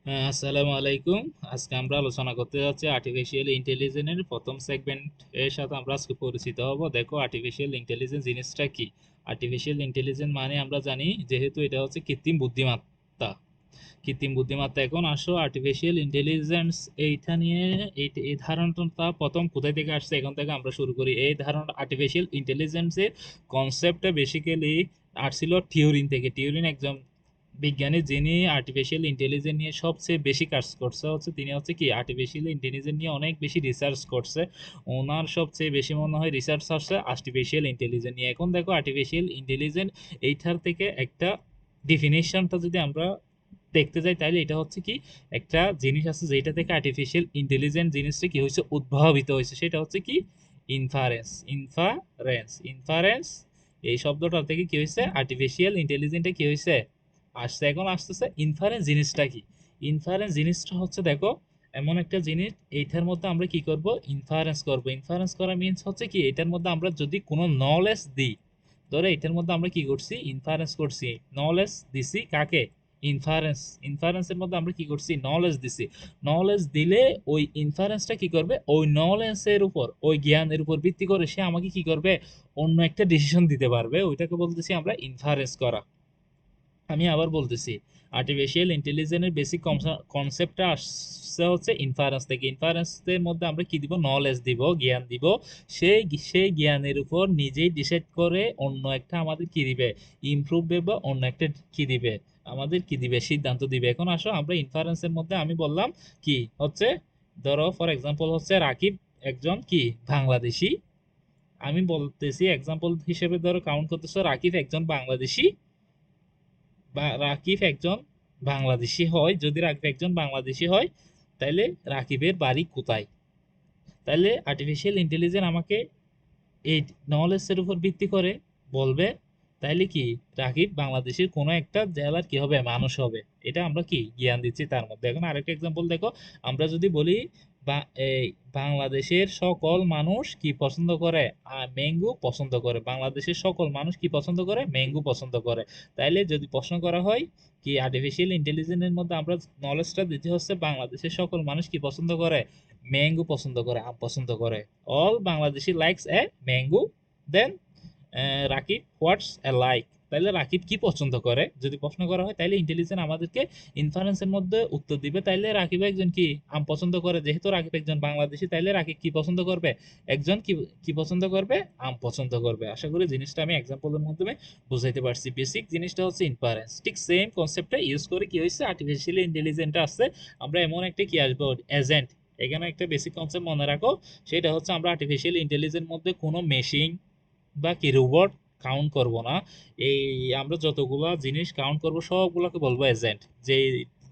আসসালামু আলাইকুম। আজকে আমরা আলোচনা করতে যাচ্ছি আর্টিফিশিয়াল ইন্টেলিজেন্সের প্রথম সেগমেন্ট এর সাথে আমরা আজকে পরিচিত হব। দেখো আর্টিফিশিয়াল ইন্টেলিজেন্স জিনিসটা কি। আর্টিফিশিয়াল ইন্টেলিজেন্স মানে আমরা জানি যেহেতু এটা হচ্ছে কৃত্রিম বুদ্ধিমত্তা। কৃত্রিম বুদ্ধিমত্তা, এখন আসো আর্টিফিশিয়াল ইন্টেলিজেন্স এইটা নিয়ে এই ধারণাটা প্রথম কোথায় থেকে আসছে এখন থেকে আমরা শুরু করি। এই ধারণা আর্টিফিশিয়াল ইন্টেলিজেন্সের কনসেপ্টটা বেসিক্যালি আসছিল টিউরিং থেকে। টিউরিং একজন বিজ্ঞানী যিনি আর্টিফিশিয়াল ইন্টেলিজেন্স নিয়ে সবচেয়ে বেশি কাজ করছে, হচ্ছে তিনি হচ্ছে কি আর্টিফিশিয়াল ইন্টেলিজেন্স নিয়ে অনেক বেশি রিসার্চ করছে। ওনার সবচেয়ে বেশি মনে হয় রিসার্চ আসছে আর্টিফিশিয়াল ইন্টেলিজেন্স নিয়ে। এখন দেখো আর্টিফিশিয়াল ইন্টেলিজেন্স এইটার থেকে একটা ডিফিনেশনটা যদি আমরা দেখতে যাই তাহলে এটা হচ্ছে কি একটা জিনিস আছে যেটা থেকে আর্টিফিশিয়াল ইন্টেলিজেন্স জিনিসটা কি হয়েছে উদ্ভাবিত হয়েছে, সেটা হচ্ছে কি ইনফারেন্স। এই শব্দটা থেকে কি হয়েছে আর্টিফিশিয়াল ইন্টেলিজেন্সটা কি হয়েছে আসছে। এখন আসতেছে ইনফারেন্স জিনিসটা কি। ইনফারেন্স জিনিসটা হচ্ছে দেখো এমন একটা জিনিস, এইটার মধ্যে আমরা কি করব ইনফারেন্স করব। ইনফারেন্স করা মিন্স হচ্ছে কি এটার মধ্যে আমরা যদি কোনো নলেজ দিই, ধরে এটার মধ্যে আমরা কি করছি ইনফারেন্স করছি, নলেজ দিছি কাকে, ইনফারেন্সের মধ্যে আমরা কি করছি নলেজ দিছি। নলেজ দিলে ওই ইনফারেন্সটা কি করবে, ওই নলেজের উপর ওই জ্ঞানের উপর ভিত্তি করে সে আমাকে কি করবে অন্য একটা ডিসিশন দিতে পারবে, ওইটাকে বলতেছি আমরা ইনফারেন্স করা। আমি আবার বলতেছি আর্টিফিশিয়াল ইন্টেলিজেন্সের বেসিক কনসেপ্টটা আসছে হচ্ছে ইনফারেন্স থেকে। ইনফারেন্সের মধ্যে আমরা কি দিব নলেজ দিব, জ্ঞান দিব। সেই জ্ঞানের উপর নিজেই ডিসাইড করে অন্য একটা আমাদের কি দিবে ইমপ্রুভ বা অন্য একটা কি দিবে আমাদের কি দিবে সিদ্ধান্ত দিবে। এখন আসো আমরা ইনফারেন্সের মধ্যে আমি বললাম কি হচ্ছে, ধরো ফর এক্সাম্পল হচ্ছে রাকিব একজন কি বাংলাদেশি। আমি বলতেছি এক্সাম্পল হিসেবে ধরো কাউন্ট করতেছো রাকিব একজন বাংলাদেশি বা রাকিব একজন বাংলাদেশি হয়। যদি রাকিব একজন বাংলাদেশি হয় তাহলে রাকিবের বাড়ি কোথায়, তাহলে আর্টিফিশিয়াল ইন্টেলিজেন্স আমাকে এই নলেজের উপর ভিত্তি করে বলবে তাইলে কি রাকিব বাংলাদেশের কোনো একটা জেলার কি হবে মানুষ হবে। এটা আমরা কি জ্ঞান দিচ্ছি তার মধ্যে। এখন আরেকটা এক্সাম্পল দেখো, আমরা যদি বলি এই বাংলাদেশের সকল মানুষ কি পছন্দ করে ম্যাঙ্গো পছন্দ করে, বাংলাদেশের সকল মানুষ কি পছন্দ করে ম্যাঙ্গো পছন্দ করে। তাইলে যদি প্রশ্ন করা হয় কি আর্টিফিশিয়াল ইন্টেলিজেন্সের মধ্যে আমরা নলেজটা দিতে হচ্ছে বাংলাদেশের সকল মানুষ কি পছন্দ করে ম্যাঙ্গো পছন্দ করে, আম পছন্দ করে। All Bangladeshi likes a mango. Then Rakib what's a like, তাহলে রাকিব কি পছন্দ করে যদি প্রশ্ন করা হয় তাহলে ইন্টেলিজেন্স আমাদেরকে ইনফারেন্সের মধ্যে উত্তর দিবে। তাইলে রাকিব একজন কি আম পছন্দ করে, যেহেতু রাকিব একজন বাংলাদেশি তাইলে রাকিব কি পছন্দ করবে একজন কি কি পছন্দ করবে আম পছন্দ করবে। আশা করি জিনিসটা আমি এক্সাম্পলের মাধ্যমে বুঝাইতে পারছি। বেসিক জিনিসটা হচ্ছে ইনফারেন্স। ঠিক সেম কনসেপ্টটা ইউজ করে কি হয়েছে আর্টিফিশিয়াল ইন্টেলিজেন্সটা আসছে। আমরা এমন একটা কি আসবো এজেন্ট। এখানে একটা বেসিক কনসেপ্ট মনে রাখো, সেটা হচ্ছে আমরা আর্টিফিশিয়াল ইন্টেলিজেন্স মধ্যে কোনো মেশিন বা কি রোবট কাউন্ট করব না। এই আমরা যতগুলা জিনিস কাউন্ট করব সবগুলোকে বলবো এজেন্ট। যে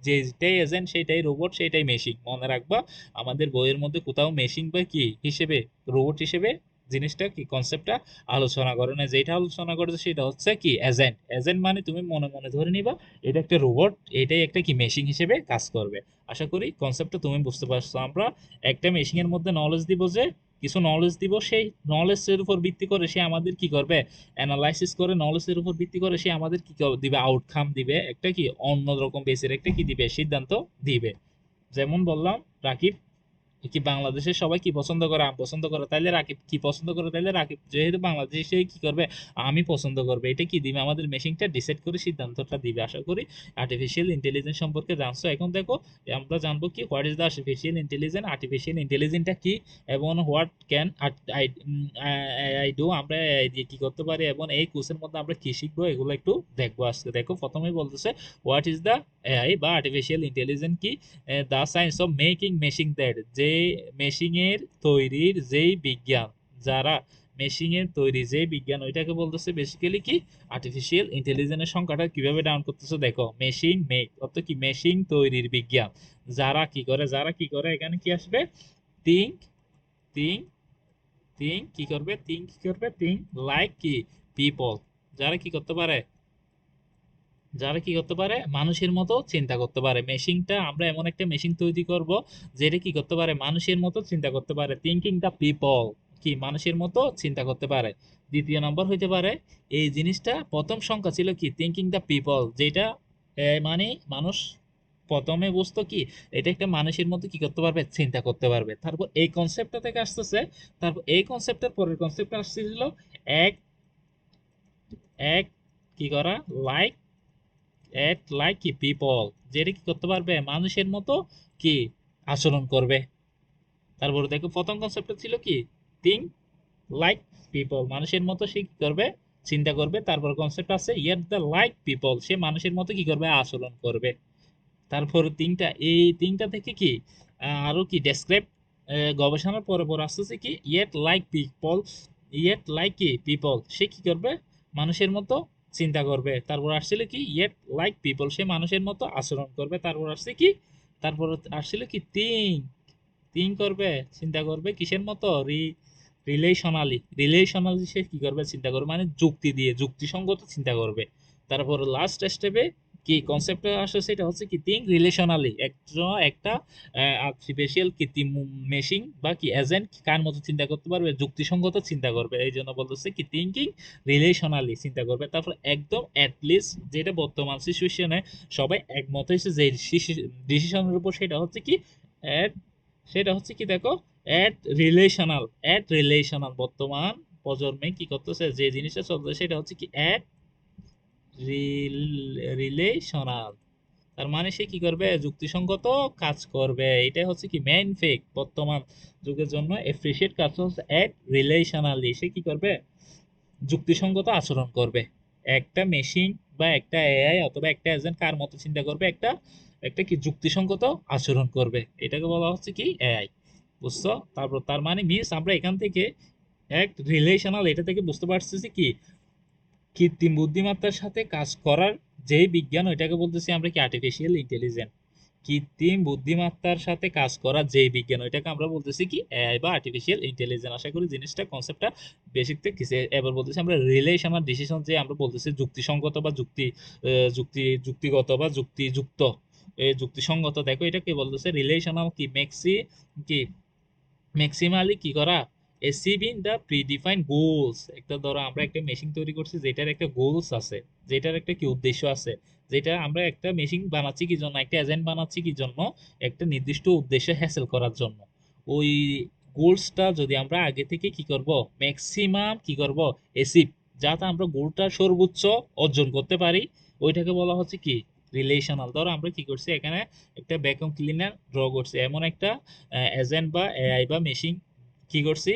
যেটাই এজেন্ট সেটাই রোবট সেটাই মেশিন, মনে রাখবা। আমাদের বইয়ের মধ্যে কোথাও মেশিন বা কি হিসেবে রোবট হিসেবে জিনিসটা কি কনসেপ্টটা আলোচনা করে না। যেটা আলোচনা করেছে সেটা হচ্ছে কি এজেন্ট। এজেন্ট মানে তুমি মনে মনে ধরে নিবা এটা একটা রোবট, এটাই একটা কি মেশিন হিসেবে কাজ করবে। আশা করি কনসেপ্টটা তুমি বুঝতে পারছো। আমরা একটা মেশিনের মধ্যে নলেজ দিব, যে কিছু নলেজ দিব, সেই নলেজের উপর ভিত্তি করে সে আমাদের কি করবে অ্যানালাইসিস করে, নলেজের উপর ভিত্তি করে সে আমাদের কি দিবে আউটকাম দিবে, একটা কি অন্যরকম বেসের একটা কি দিবে সিদ্ধান্ত দিবে। যেমন বললাম রাকিব কি বাংলাদেশের সবাই কি পছন্দ করে আম পছন্দ করে, তাইলে রাকিব কি পছন্দ করে, তাইলে রাকিব যেহেতু বাংলাদেশে সে কি করবে আমি পছন্দ করবে। এটা কি দিবে আমাদের মেশিনটা ডিসাইড করে সিদ্ধান্তটা দিবে। আশা করি আর্টিফিশিয়াল ইন্টেলিজেন্স সম্পর্কে জানছো। এখন দেখো আমরা জানবো কি what is the artificial intelligence, artificial ইন্টেলিজেন্সটা কি এবং what can A I do, আমরা দিয়ে কি করতে পারি এবং এই কোর্সের মধ্যে আমরা কি শিখবো এগুলো একটু দেখবো আজকে। দেখো প্রথমেই বলতেছে হোয়াট ইজ দ্য এআই বা আর্টিফিশিয়াল ইন্টেলিজেন্স কি, the science of making machine that, যে মেশিনের তৈরির যেই বিজ্ঞান, যারা মেশিনের তৈরি যেই বিজ্ঞান ওইটাকে বলতেছে বেসিক্যালি কি আর্টিফিশিয়াল ইন্টেলিজেন্সের সংখ্যাটা কিভাবে ডাউন করতেছে দেখো, মেশিন মেক অর্থ কি মেশিন তৈরির বিজ্ঞান। যারা কি করে এখানে কি আসবে থিঙ্ক, থিঙ্ক থিঙ্ক লাইক কি পিপল। যারা কি করতে পারে, যারা কি করতে পারে মানুষের মতো চিন্তা করতে পারে। মেশিনটা আমরা এমন একটা মেশিন তৈরি করব যেটা কি করতে পারে মানুষের মতো চিন্তা করতে পারে। থিঙ্কিং দ্য পিপল কি মানুষের মতো চিন্তা করতে পারে। দ্বিতীয় নম্বর হইতে পারে এই জিনিসটা প্রথম সংখ্যা ছিল কি থিঙ্কিং দ্য পিপল, যেটা মানে মানুষ প্রথমে বুঝতো কি এটা একটা মানুষের মতো কি করতে পারবে, চিন্তা করতে পারবে। তারপর এই কনসেপ্টটা থেকে আসতেছে, তারপর এই কনসেপ্টের পরের কনসেপ্টটা আসছিল এক এক কি করা, লাইক অ্যাক্ট লাইক কি পিপল, যেটা কি করতে পারবে মানুষের মতো কি আচরণ করবে। তারপরে দেখো প্রথম কনসেপ্টটা ছিল কি থিঙ্ক লাইক পিপল, মানুষের মতো সে কি করবে, চিন্তা করবে। তারপর কনসেপ্ট আছে ইয়েট দ্য লাইক পিপল, সে মানুষের মতো কি করবে, আচরণ করবে। তারপর তিনটা, এই তিনটা থেকে কি আরো কি ডেসক্রাইব, গবেষণার পরে পর আসতেছে কি yet like people, yet like কি পিপল, সে কি করবে, মানুষের মতো চিন্তা করবে। তারপর আসছিল কি ইয়েট লাইক পিপল, সে মানুষের মতো আচরণ করবে। তারপর আসছে কি, তারপর আসছিল কি থিঙ্ক, থিঙ্ক করবে, চিন্তা করবে কিসের মতো, রিলেশনালি, রিলেশনালি সে কি করবে, চিন্তা করবে, মানে যুক্তি দিয়ে যুক্তিসঙ্গত চিন্তা করবে। তারপর লাস্ট স্টেপে কি কনসেপ্টটা আসে সেটা হচ্ছে কি থিঙ্ক রিলেশনালি, একটা আর্টিফিশিয়াল কৃত্রিম মেশিন বা কি এজেন্ট কার মতো চিন্তা করতে পারবে, যুক্তিসঙ্গত চিন্তা করবে। এই জন্য বলতেছে কি থিঙ্কিং রিলেশনালি, চিন্তা করবে। তারপর একদম অ্যাটলিস্ট যেটা বর্তমান সিচুয়েশনে সবাই একমত হয়েছে যে ডিসিশনের উপর, সেটা হচ্ছে কি at, সেটা হচ্ছে কি দেখো অ্যাট রিলেশনাল বর্তমান প্রজন্মে কি করতেছে, যে জিনিসটা চলতেছে সেটা হচ্ছে কি অ্যাট রিলেশনাল। তার মানে সে কি করবে, যুক্তিসঙ্গত কাজ করবে। এটাই হচ্ছে কি মেইন ফেক বর্তমান যুগের জন্য এপ্রিসিয়েট কাজ হচ্ছে অ্যাট রিলেশনালি, সে কি করবে, যুক্তিসঙ্গত আচরণ করবে। একটা মেশিন বা একটা এআই অথবা একটা এজেন্ট কার মতো চিন্তা করবে, একটা একটা কি যুক্তিসঙ্গত আচরণ করবে। এটাকে বলা হচ্ছে কি এআই, বুঝছো? তারপর তার মানে মিনস আমরা এখান থেকে এক রিলেশনাল, এটা থেকে বুঝতে পারতেছি কি কৃত্রিম বুদ্ধিমত্তার সাথে কাজ করার যে বিজ্ঞান, ওইটাকে বলতেছি আমরা কি আর্টিফিশিয়াল ইন্টেলিজেন্স। কৃত্রিম বুদ্ধিমত্তার সাথে কাজ করার যে বিজ্ঞান, ওইটাকে আমরা বলতেছি কি এআই বা আর্টিফিশিয়াল ইন্টেলিজেন্স। আশা করি জিনিসটা কনসেপ্টটা বেসিক থেকে কিছু। এবার বলতেছি আমরা রিলেশনাল ডিসিশন, যে আমরা বলতেছি যুক্তিসঙ্গত বা যুক্তিগত বা যুক্তিযুক্ত, এই যুক্তিসঙ্গত। দেখো এটা কি বলতেছে, রিলেশনাল কি কি ম্যাক্সিমালি কি করা, অ্যাচিভিং দ্য প্রিডিফাইন্ড গোলস। একটা ধরো আমরা একটা মেশিন তৈরি করছি যেটার একটা গোলস আছে, যেটার একটা কি উদ্দেশ্য আছে, যেটা আমরা একটা মেশিন বানাচ্ছি কি জন্য, একটা এজেন্ট বানাচ্ছি কি জন্য, একটা নির্দিষ্ট উদ্দেশ্য হ্যাসেল করার জন্য। ওই গোলসটা যদি আমরা আগে থেকে কি করব, ম্যাক্সিমাম কি করব, অ্যাচিভ, যাতে আমরা গোলটা সর্বোচ্চ অর্জন করতে পারি, ওইটাকে বলা হচ্ছে কি রিলেশনাল। ধরো আমরা কি করছি এখানে, একটা ভ্যাকুয়াম ক্লিনার ড্র করছি, এমন একটা এজেন্ট বা এআই বা মেশিন কি করছি,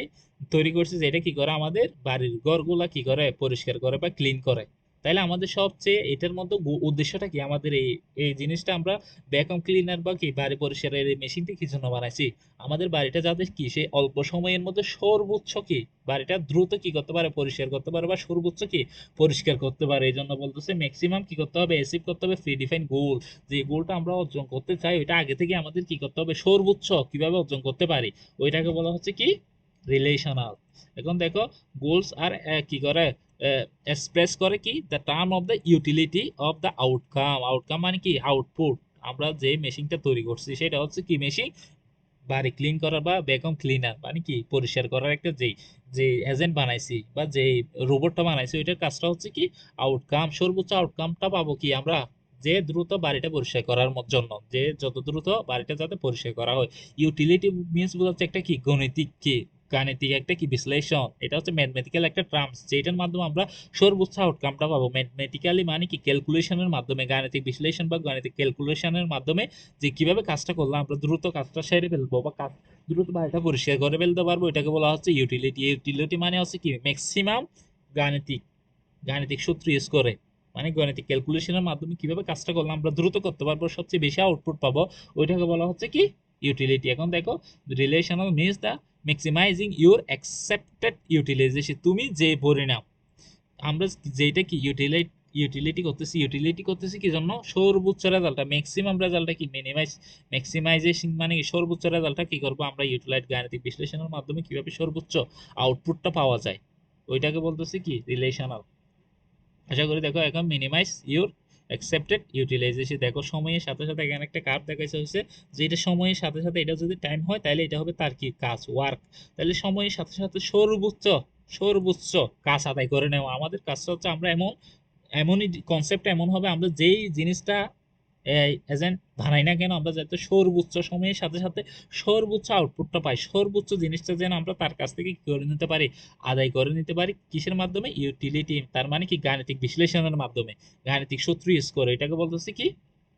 তৈরি করছি, যেটা কি করে আমাদের বাড়ির ঘরগুলা কি করে, পরিষ্কার করে বা ক্লিন করে। তাইলে আমাদের সবচেয়ে এটার মধ্যে উদ্দেশ্যটা কি, আমাদের এই এই জিনিসটা আমরা ভ্যাকুয়াম ক্লিনার বা কি বাড়ি পরিষ্কারের এই মেশিনটা কি জন্য বানাইছি, আমাদের বাড়িটা যাতে কি সে অল্প সময়ের মধ্যে সর্বোচ্চ কি বাড়িটা দ্রুত কি করতে পারে, পরিষ্কার করতে পারে বা সর্বোচ্চ কি পরিষ্কার করতে পারে। এই জন্য বলতেছে ম্যাক্সিমাম কি করতে হবে, অ্যাচিভ করতে হবে প্রি ডিফাইন গোল। যে গোলটা আমরা অর্জন করতে চাই, ওইটা আগে থেকে আমাদের কি করতে হবে, সর্বোচ্চ কিভাবে অর্জন করতে পারি, ওইটাকে বলা হচ্ছে কি রিলেশনাল। এখন দেখো গোলস আর কি করে, এক্সপ্রেস করে কি the term of the utility of the outcome. Outcome মানে কি আউটপুট। আমরা যে মেশিনটা তৈরি করছি সেটা হচ্ছে কি মেশিন বাড়ি ক্লিন করার বা ভ্যাকুয়াম ক্লিনার মানে কি পরিষ্কার করার একটা যেই যে এজেন্ট বানাইছি বা যে রোবটটা বানাইছি, ওইটার কাজটা হচ্ছে কি আউটকাম, সর্বোচ্চ আউটকামটা পাবো কি আমরা, যে দ্রুত বাড়িটা পরিষ্কার করার জন্য, যে যত দ্রুত বাড়িটা যাতে পরিষ্কার করা হয়। ইউটিলিটি মিনস বোঝাচ্ছে একটা কি গাণিতিক কি গাণিতিক একটা কি বিশ্লেষণ, এটা হচ্ছে ম্যাথমেটিক্যাল একটা টার্মস, যেটার মাধ্যমে আমরা সর্বোচ্চ আউটকামটা পাবো। ম্যাথমেটিক্যালি মানে কি ক্যালকুলেশনের মাধ্যমে, গাণিতিক বিশ্লেষণ বা গাণিতিক ক্যালকুলেশনের মাধ্যমে, যে কিভাবে কাজটা করলে আমরা দ্রুত কাজটা সেরে ফেলবো বা কাজ দ্রুত বাড়িটা পরিষ্কার করে ফেলতে পারবো, এটাকে বলা হচ্ছে ইউটিলিটি। ইউটিলিটি মানে হচ্ছে কি ম্যাক্সিমাম গাণিতিক গাণিতিক সূত্র ইউজ করে, মানে গাণিতিক ক্যালকুলেশনের মাধ্যমে কিভাবে কাজটা করলে আমরা দ্রুত করতে পারবো, সবচেয়ে বেশি আউটপুট পাবো, ওইটাকে বলা হচ্ছে কি ইউটিলিটি। এখন দেখো relational means the maximising your accepted utilisation, তুমি যে পরিণাম, আমরা যেটা কি ইউটিলিটি করতেছি কি জন্য, সর্বোচ্চ রেজাল্টটা ম্যাক্সিমাম রেজাল্টটা কি ম্যাক্সিমাইজেশন মানে কি সর্বোচ্চ রেজাল্টটা কি করবো আমরা ইউটিলাইজ গাণিতিক বিশ্লেষণের মাধ্যমে কিভাবে সর্বোচ্চ আউটপুটটা পাওয়া যায়, ওইটাকে বলতেছি কি রিলেশনাল। আশা করি দেখো এখন মিনিমাইজ ইউর অ্যাকসেপ্টেড ইউটিলাইজেশন। দেখো সময়ের সাথে সাথে এখানে একটা কার্ভ দেখাইছে হচ্ছে, যে এটা সময়ের সাথে সাথে এটা যদি টাইম হয় তাহলে এটা হবে তার কি কাজ ওয়ার্ক। তাহলে সময়ের সাথে সাথে সর্বোচ্চ সর্বোচ্চ কাজ আদায় করে নেওয়া। আমাদের কাজটা হচ্ছে আমরা এমনই কনসেপ্ট এমন হবে, আমরা যেই জিনিসটা এআই এজেন্ট বানাই না কেন, আমরা যাতে সর্বোচ্চ সময়ের সাথে সাথে সর্বোচ্চ আউটপুটটা পাই, সর্বোচ্চ জিনিসটা যেন আমরা তার কাছ থেকে কি করে নিতে পারি, আদায় করে নিতে পারি। কিসের মাধ্যমে? ইউটিলিটি, তার মানে কি গাণিতিক বিশ্লেষণের মাধ্যমে, গাণিতিক সূত্র ইউজ করে। এটাকে বলতেছি কি,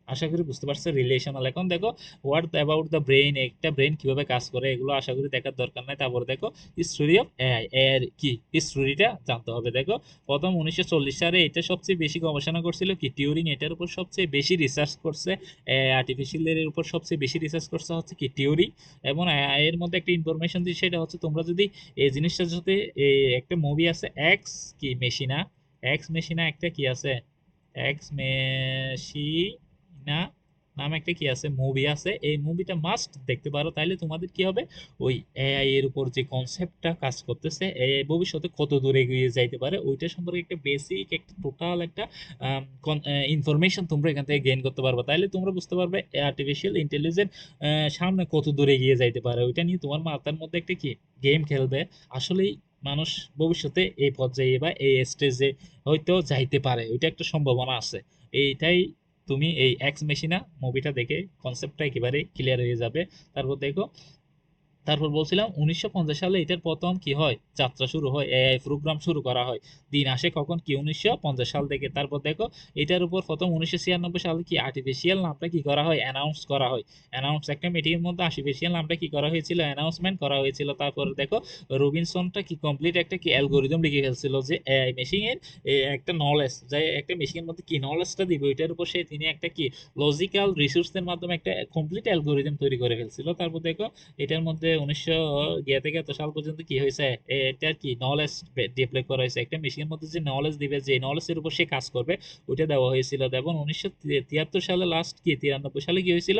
আশা করি বুঝতে পারছো, রিলেশনাল। এখন দেখো হোয়াট অ্যাবাউট দ্য ব্রেইন, একটা ব্রেন কিভাবে কাজ করে এগুলো আশা করি দেখার দরকার নাই। তারপরে দেখো স্টোরি অফ এআই, এর কি স্টোরিটা জানতে হবে। দেখো প্রথম 1940 সালে এটা সবচেয়ে বেশি গবেষণা করছিল কি টিউরিং, এটার উপর সবচেয়ে বেশি রিসার্চ করছে। আর্টিফিশিয়াল এর উপর সবচেয়ে বেশি রিসার্চ করছে হচ্ছে কি টিউরিং। এবং এর মধ্যে একটা ইনফরমেশন দিই, সেটা হচ্ছে তোমরা যদি এই জিনিসটা যদি একটা মুভি আছে এক্স কি মেশিনা, এক্স মেশিনা একটা কি আছে, এক্স মেশিনা নামে একটা কি আছে মুভি আছে, এই মুভিটা মাস্ট দেখতে পারো, তাইলে তোমাদের কি হবে, ওই এআই এর উপর যে কনসেপ্টটা কাজ করতেছে, এআই ভবিষ্যতে কত দূরে এগিয়ে যাইতে পারে ওইটা সম্পর্কে একটা বেসিক একটা টোটাল একটা ইনফরমেশন তোমরা এখান থেকে গেইন করতে পারবে। তাইলে তোমরা বুঝতে পারবে আর্টিফিশিয়াল ইন্টেলিজেন্স সামনে কত দূরে এগিয়ে যাইতে পারে, ওইটা নিয়ে তোমার মাথার মধ্যে একটা কি গেম খেলবে। আসলেই মানুষ ভবিষ্যতে এই পর্যায়ে বা এই স্টেজে হয়তো যাইতে পারে, ওইটা একটা সম্ভাবনা আছে। এইটাই তুমি এই এক্স মেশিনা মুভিটা দেখে কনসেপ্টটা একেবারে ক্লিয়ার হয়ে যাবে। তারপর দেখো, তারপর বলছিলাম 1950 সালে এটার প্রথম কি হয়, যাত্রা শুরু হয়, এআই প্রোগ্রাম শুরু করা হয়। দিন আসে কখন কি 1950 সাল থেকে। তারপর দেখো এটার উপর প্রথম 1996 সালে কি আর্টিফিশিয়াল নামটা কি করা হয়, অ্যানাউন্স করা হয়। অ্যানাউন্স একটা মিটিংয়ের মধ্যে আর্টিফিশিয়াল নামটা কি করা হয়েছিল, অ্যানাউন্সমেন্ট করা হয়েছিল। তারপর দেখো রবিনসনটা কি কমপ্লিট একটা কি অ্যালগোরিদম লিখে ফেলছিল যে এআই মেশিনের একটা নলেজ, যে একটা মেশিনের মধ্যে কি নলেজটা দিবে ওইটার উপর সে তিনি একটা কি লজিক্যাল রিসোর্সের মাধ্যমে একটা কমপ্লিট অ্যালগোরিদম তৈরি করে ফেলছিল। তারপর দেখো এটার মধ্যে 1900 গিয়া থেকে এত সাল পর্যন্ত কি হয়েছে, এটার কি নলেজ ডেভেলপ করা হয়েছে। একটা মেশিনের মধ্যে যে নলেজ দিবে, যে নলেজের উপর সে কাজ করবে, ওইটা দেওয়া হয়েছিল। এবং 1973 সালে লাস্ট কি 93 সালে কি হয়েছিল,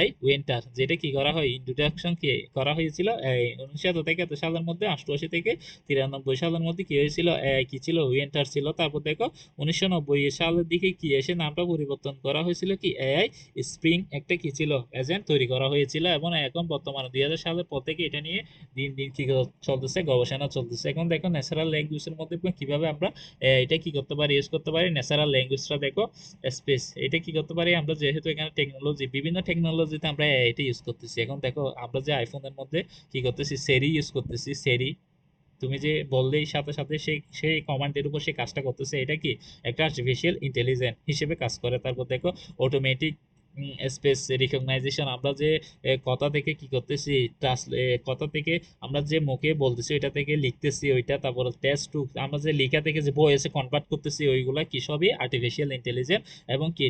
এই উইন্টার, যেটা কি করা হয়, ইন্ট্রোডাকশন কি করা হয়েছিল এই 1900 থেকে এত সালের মধ্যে, 88 থেকে 93 সালের মধ্যে কি হয়েছিল, কি ছিল, উইন্টার ছিল। তারপর দেখো 1990 সালের দিকে কি এসে নামটা পরিবর্তন করা হয়েছিল কি এআই স্প্রিং, একটা কি ছিল এজেন্ট তৈরি করা হয়েছিল। এবং এখন বর্তমানে 2000 সালের পর থেকে এটা নিয়ে দিন দিন কি চলতেছে, গবেষণা চলতেছে। এখন দেখো ন্যাচারাল ল্যাঙ্গুয়েজের মধ্যে কিভাবে আমরা এটা কি করতে পারি, ইউজ করতে পারি। ন্যাচারাল ল্যাঙ্গুয়েজটা দেখো স্পেস, এটা কি করতে পারি আমরা, যেহেতু এখানে টেকনোলজি, বিভিন্ন টেকনোলজিতে আমরা এটা ইউজ করতেছি। এখন দেখো আমরা যে আইফোনের মধ্যে কি করতেছি, সেরি ইউজ করতেছি। সেরি তুমি যে বললেই সাথে সাথে সেই সেই কমান্ডের উপর সেই কাজটা করতেছে, এটা কি একটা আর্টিফিশিয়াল ইন্টেলিজেন্স হিসেবে কাজ করে। তারপর দেখো অটোমেটিক স্পেস রিকগনাইজেশন, আমরা যে কথা থেকে কি করতেছি, কথা থেকে আমরা যে মুখে বলতেছি ওইটা থেকে লিখতেছি ওইটা, তারপর টেক্সট টু আমরা যে লেখা থেকে যে ভয়েসে কনভার্ট করতেছি, ওইগুলা কি সবই আর্টিফিশিয়াল ইন্টেলিজেন্স। এবং কি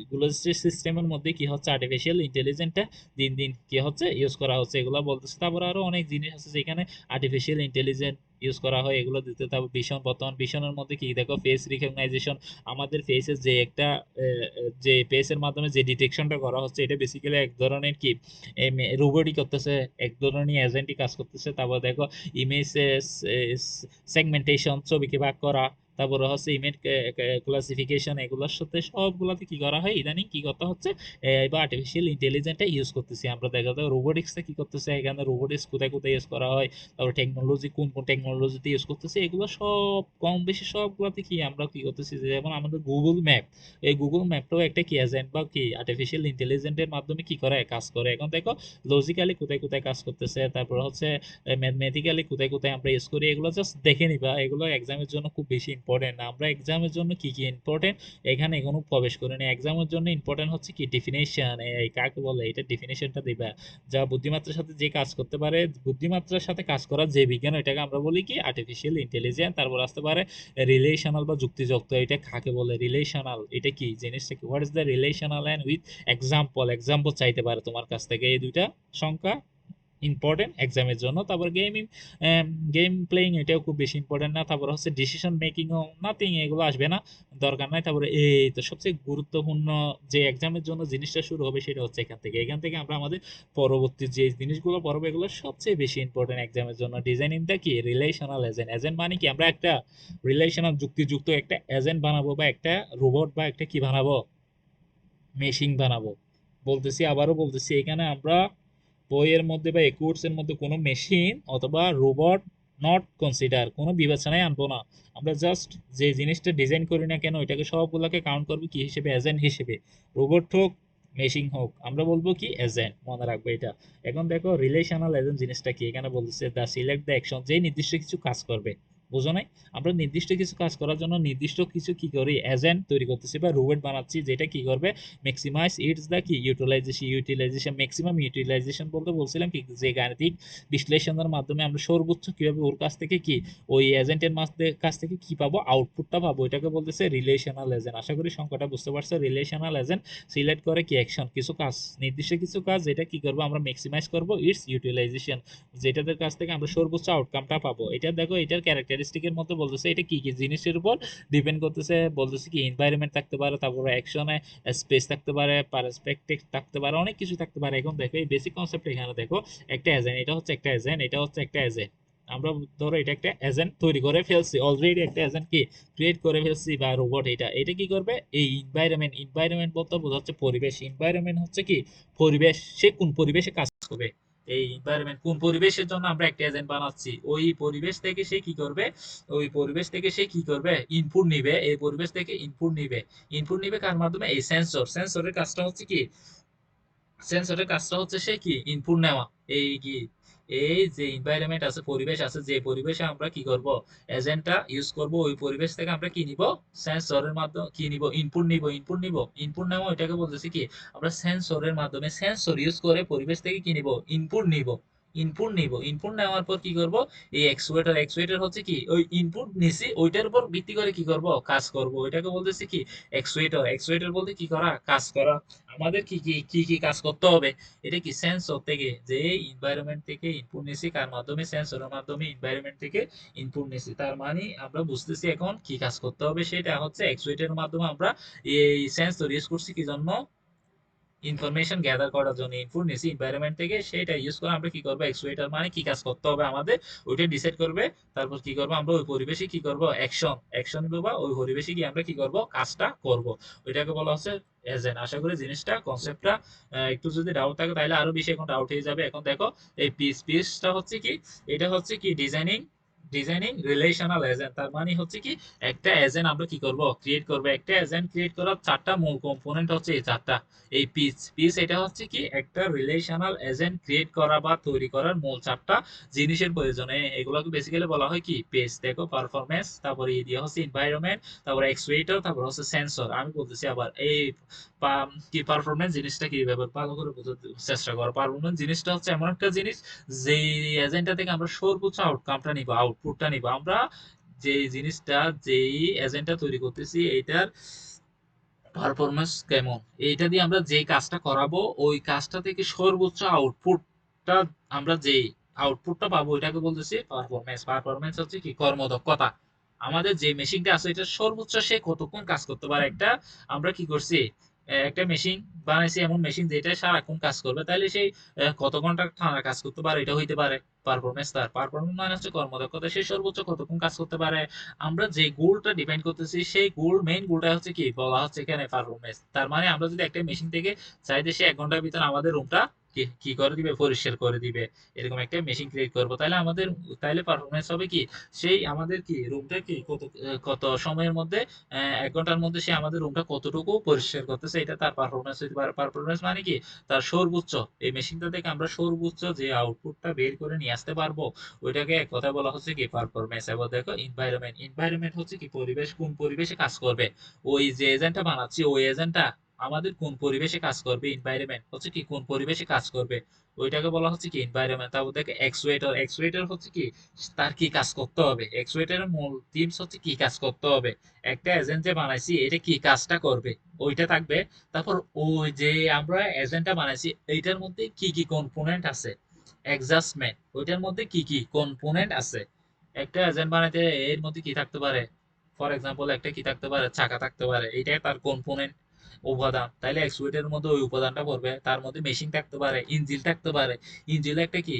এগুলো সিস্টেমের মধ্যে কি হচ্ছে, আর্টিফিশিয়াল ইন্টেলিজেন্সটা দিন দিন কি হচ্ছে ইউজ করা হচ্ছে, এগুলো বলতেছে। তারপর আরো অনেক জিনিস আছে যেখানে আর্টিফিশিয়াল ইন্টেলিজেন্স ইউজ করা হয়, এগুলো দিতে। তারপর ভীষণ, বর্তমান ভীষণের মধ্যে কি দেখো ফেস রিকগনাইজেশন, আমাদের ফেসের যে একটা যে ফেসের মাধ্যমে যে ডিটেকশনটা করা হচ্ছে, এটা বেসিক্যালি এক ধরনের কি রোবটই করতেছে, এক ধরনের এজেন্টই কাজ করতেছে। তারপর দেখো ইমেজ সেগমেন্টেশন, ছবিকে ভাগ করা, তারপরে হচ্ছে ইমেজ ক্লাসিফিকেশন, এগুলোর সাথে সবগুলাতে কি করা হয় ইদানিং কি করতে হচ্ছে, এআই বা আর্টিফিশিয়াল ইন্টেলিজেন্সটা ইউজ করতেছি আমরা। দেখা যায় রোবোটিক্সটা কি করতেছে, এখানে রোবোটিক্স কোথায় কোথায় ইউজ করা হয়, তারপর টেকনোলজি কোন কোন টেকনোলজিতে ইউজ করতেছে, এগুলো সব কম বেশি সবগুলোতে কি আমরা কি করতেছি, যেমন আমাদের গুগল ম্যাপ, এই গুগল ম্যাপটাও একটা কি এজেন্ট বা কি আর্টিফিশিয়াল ইন্টেলিজেন্সের মাধ্যমে কি করে কাজ করে। এখন দেখো লজিক্যালি কোথায় কোথায় কাজ করতেছে, তারপর হচ্ছে ম্যাথমেটিক্যালি কোথায় কোথায় আমরা ইউজ করি, এগুলো জাস্ট দেখে নিবা। এগুলো এক্সামের জন্য খুব বেশি ইম্পর্টেন্ট না। আমরা এক্সামের জন্য কি কি ইম্পর্টেন্ট এখানে এখনো প্রবেশ করিনি। এক্সামের জন্য ইম্পর্টেন্ট হচ্ছে কি ডেফিনেশন, এই কাকে বলে এটা ডেফিনেশনটা দিবা। যা বুদ্ধিমাত্রার সাথে যে কাজ করতে পারে, বুদ্ধিমাত্রার সাথে কাজ করার যে বিজ্ঞান, এটাকে আমরা বলি কি আর্টিফিশিয়াল ইন্টেলিজেন্স। তারপর আসতে পারে রিলেশনাল বা যুক্তিযুক্ত, এটা কাকে বলে, রিলেশনাল এটা কি জিনিসটা কি, what is the relational and with example, example চাইতে পারে তোমার কাছ থেকে। এই দুইটা সংখ্যা ইম্পর্টেন্ট এক্সামের জন্য। তারপর গেম প্লেইং, এটাও খুব বেশি ইম্পর্টেন্ট না। তারপর হচ্ছে ডিসিশন মেকিংও নাথিং, এগুলো আসবে না, দরকার নাই। তারপরে এই তো সবচেয়ে গুরুত্বপূর্ণ যে এক্সামের জন্য জিনিসটা শুরু হবে, সেটা হচ্ছে এখান থেকে। এখান থেকে আমরা আমাদের পরবর্তী যে জিনিসগুলো পড়বো, এগুলো সবচেয়ে বেশি ইম্পর্টেন্ট এক্সামের জন্য। ডিজাইনিংটা কি রিলেশনাল এজেন্ট, এজেন্ট মানে কি আমরা একটা রিলেশনাল যুক্তিযুক্ত একটা এজেন্ট বানাবো, বা একটা রোবট বা একটা কি বানাবো, মেশিন বানাবো। বলতেছি, আবারও বলতেছি, এখানে আমরা বইয়ের মধ্যে বা কোর্সের মধ্যে কোনো মেশিন অথবা রোবট নট কনসিডার, কোনো বিবেচনায় আনবো না। আমরা জাস্ট যে জিনিসটা ডিজাইন করি না কেন এটাকে সবগুলোকে কাউন্ট করবো কি হিসেবে, এজেন্ট হিসেবে। রোবট হোক, মেশিন হোক, আমরা বলবো কি এজেন্ট, মনে রাখবো এটা। এখন দেখো রিলেশনাল এজেন্ট জিনিসটা কি, এখানে বলতেছে দা সিলেক্ট দ্য অ্যাকশন, যেই নির্দিষ্ট কিছু কাজ করবে। বুঝো নাই? আমরা নির্দিষ্ট কিছু কাজ করার জন্য নির্দিষ্ট কিছু কি করি, এজেন্ট তৈরি করতেছি বা রোবট বানাচ্ছি, যেটা কি করবে ম্যাক্সিমাইজ ইটস দ্য কি ইউটিলাইজেশন ম্যাক্সিমাম ইউটিলাইজেশন বলতে বলছিলাম কি, যে গাণিতিক বিশ্লেষণের মাধ্যমে আমরা সর্বোচ্চ কিভাবে ওর কাছ থেকে কি, ওই এজেন্টের কাছ থেকে কি পাবো, আউটপুটটা পাবো, এটাকে বলতেছে রিলেশনাল এজেন্ট। আশা করি সংখ্যাটা বুঝতে পারছো। রিলেশনাল এজেন্ট সিলেক্ট করে কি অ্যাকশন, কিছু কাজ, নির্দিষ্ট কিছু কাজ, যেটা কি করবো আমরা ম্যাক্সিমাইজ করবো ইটস ইউটিলাইজেশন, যেটাদের কাছ থেকে আমরা সর্বোচ্চ আউটকামটা পাবো। এটা দেখো, এটার ক্যারেক্টারিস্টিকের মধ্যে বলতেছে এটা কি কি জিনিসের উপর ডিপেন্ড করতেছে, বলতেছে কি এনভায়রনমেন্ট থাকতে পারে, তারপরে অ্যাকশনে স্পেস থাকতে পারে, পারস্পেক্টিভ থাকতে পারে, অনেক কিছু থাকতে পারে। এখন দেখো এই বেসিক কনসেপ্ট এখানে দেখো, একটা এজেন্ট, এটা হচ্ছে একটা এজেন্ট, এটা হচ্ছে একটা এজেন্ট। আমরা ধরো এটা একটা এজেন্ট তৈরি করে ফেলছি, অলরেডি একটা এজেন্ট কি ক্রিয়েট করে ফেলছি বা রোবট। এটা এটা কি করবে, এই এনভায়রনমেন্ট বলতে বোঝাচ্ছে পরিবেশ। এনভায়রনমেন্ট হচ্ছে কি পরিবেশ, সে কোন পরিবেশে কাজ করবে, এই এনভায়রনমেন্ট কোন পরিবেশের জন্য আমরা একটা এজেন্ট বানাচ্ছি, ওই পরিবেশ থেকে সে কি করবে, ওই পরিবেশ থেকে সে কি করবে, ইনপুট নিবে, এই পরিবেশ থেকে ইনপুট নিবে। ইনপুট নিবে কার মাধ্যমে, এই সেন্সরের কাজটা হচ্ছে কি, সেন্সরের কাজটা হচ্ছে সে কি ইনপুট নেওয়া। এই কি, এই যে এনভায়রনমেন্ট আছে, পরিবেশ আছে, যে পরিবেশে আমরা কি করব, এজেন্টটা ইউজ করব, ওই পরিবেশ থেকে আমরা কি নিব, সেন্সরের মাধ্যমে কি নিব, ইনপুট নেওয়া। এটাকে বলতেছি কি, আমরা সেন্সরের মাধ্যমে, সেন্সর ইউজ করে পরিবেশ থেকে কি নিব, ইনপুট নেওয়ার পর কি করব, এই এক্সুয়েটার হচ্ছে কি, ওই ইনপুট নিছি ওইটার উপর ভিত্তি করে কি করব, কাজ করব। ওইটাকে বলতেছি কি এক্সুয়েটার বলতে কি করা, কাজ করা। আমাদের কি কাজ করতে হবে, এটা কি সেন্সর থেকে, যে এনভায়রনমেন্ট থেকে ইনপুট নিছি, কার মাধ্যমে, সেন্সরের মাধ্যমে এনভায়রনমেন্ট থেকে ইনপুট নিছি। তার মানে আমরা বুঝতেছি এখন কি কাজ করতে হবে, সেটা হচ্ছে এক্সুয়েটারের মাধ্যমে আমরা এই সেন্সর ইউজ করছি কি জন্য, ইনফরমেশন গ্যাদার করার জন্য। ইনপুট নিছি এনভায়রনমেন্ট থেকে, সেটা ইউজ করে আমরা কি করবো, এক্সুয়েটার মানে কি কাজ করতে হবে আমাদের, ওইটা ডিসাইড করবে। তারপর কি করবো, আমরা ওই পরিবেশে কি করবো, অ্যাকশন নিবো, বা ওই পরিবেশে গিয়ে আমরা কি করব, কাজটা করব। ওইটাকে বলা হচ্ছে এজেন্ট। আশা করি জিনিসটা, কনসেপ্টটা একটু যদি ডাউট থাকে তাহলে আরো বেশি এখন ডাউট হয়ে যাবে। এখন দেখো এই পিসটা হচ্ছে কি, এটা হচ্ছে কি ডিজাইনিং রিলেশনাল এজেন্ট। তার মানে হচ্ছে কি, একটা এজেন্ট আমরা কি করব, ক্রিয়েট করব। একটা এজেন্ট ক্রিয়েট করার চারটা মূল কম্পোনেন্ট হচ্ছে এই চারটা। এই পিস এটা হচ্ছে কি, একটা রিলেশনাল এজেন্ট ক্রিয়েট করা বা তৈরি করার মূল চারটা জিনিসের প্রয়োজনে, এগুলোকে বেসিক্যালি বলা হয় কি পেজ। দেখো পারফরমেন্স, তারপরে দিয়ে হচ্ছে এনভায়রনমেন্ট, তারপরে এক্সুয়েটর, তারপর হচ্ছে সেন্সর। আমি বলতেছি আবার এই কি পারফরমেন্স জিনিসটা কি ব্যাপার, ভালো করে বোঝার চেষ্টা করো। পারফরমেন্স জিনিসটা হচ্ছে এমন একটা জিনিস, যে এজেন্টটা থেকে আমরা সর্বোচ্চ আউটকামটা নিব, আউটপুটটা নিব। আমরা যে জিনিসটা, যেই এজেন্টটা তৈরি করতেছি, এইটার পারফরমেন্স কেমন, এইটা দিয়ে আমরা যে কাজটা করাবো, ওই কাজটা থেকে সর্বোচ্চ আউটপুটটা, আমরা যে আউটপুটটা পাবো, ওইটাকে বলতেছি পারফরমেন্স। পারফরমেন্স হচ্ছে কি, কর্মদক্ষতা। আমাদের যে মেশিনটা আছে, এটা সর্বোচ্চ সে কতক্ষণ কাজ করতে পারে। একটা আমরা কি করছি, একটা মেশিন বানাইছি, এমন মেশিন যেটা সারাক্ষণ কাজ করবে, তাহলে সেই কত ঘন্টা টানা কাজ করতে পারে, এটা হইতে পারে পারফরমেন্স। তার পারফরমেন্স মানে হচ্ছে কর্মদক্ষতা, সে সর্বোচ্চ কতক্ষণ কাজ করতে পারে। আমরা যে গোলটা ডিফাইন করতেছি, সেই মেইন গোলটা হচ্ছে কি, বলা হচ্ছে এখানে পারফরমেন্স। তার মানে আমরা যদি একটা মেশিন থেকে চাইতে সে 1 ঘন্টার ভিতরে আমাদের রুমটা কি কি করে দিবে, পরিষ্কার করে দিবে, এরকম একটা মেশিন ক্রিয়েট করবো, তাহলে আমাদের, তাহলে পারফরমেন্স হবে কি, সেই আমাদের কি রুমটা কি কত সময়ের মধ্যে, 1 ঘন্টার মধ্যে সে আমাদের রুমটা কতটুকু পরিষ্কার করতেছে, এটা তার পারফরমেন্স হতে পারে। পারফরমেন্স মানে কি, তার সর্বোচ্চ, এই মেশিনটা থেকে আমরা সর্বোচ্চ যে আউটপুটটা বের করে নিয়ে আসতে পারবো, ওইটাকে এক কথায় বলা হচ্ছে কি পারফরমেন্স। এবার দেখো এনভায়রনমেন্ট হচ্ছে কি পরিবেশ, কোন পরিবেশে কাজ করবে, ওই যে এজেন্টটা বানাচ্ছি, ওই এজেন্টটা আমাদের কোন পরিবেশে কাজ করবে, এনভায়রনমেন্ট হচ্ছে কি কোন পরিবেশে কাজ করবে, ওইটাকে বলা হচ্ছে কি এনভায়রনমেন্ট। তারপর দেখো এক্সুয়েটর হচ্ছে কি, তার কি কাজ করতে হবে, এক্সুয়েটরের মূল টিপস হচ্ছে কি কাজ করতে হবে, একটা এজেন্ট যে বানাইছি এটা কি কাজটা করবে, ওইটা থাকবে। তারপর ওই যে আমরা এজেন্টটা বানাইছি, এইটার মধ্যে কি কি কম্পোনেন্ট আছে, অ্যাডজাস্টমেন্ট, ওইটার মধ্যে কি কি কম্পোনেন্ট আছে। একটা এজেন্ট বানাইতে এর মধ্যে কি থাকতে পারে, ফর এক্সাম্পল একটা কি থাকতে পারে, চাকা থাকতে পারে, এইটাই তার কম্পোনেন্ট, উপাদান। তাইলে এক্সুয়েটরের মধ্যে ওই উপাদানটা পড়বে। তার মধ্যে মেশিন থাকতে পারে, ইঞ্জিন থাকতে পারে, ইঞ্জিন একটা কি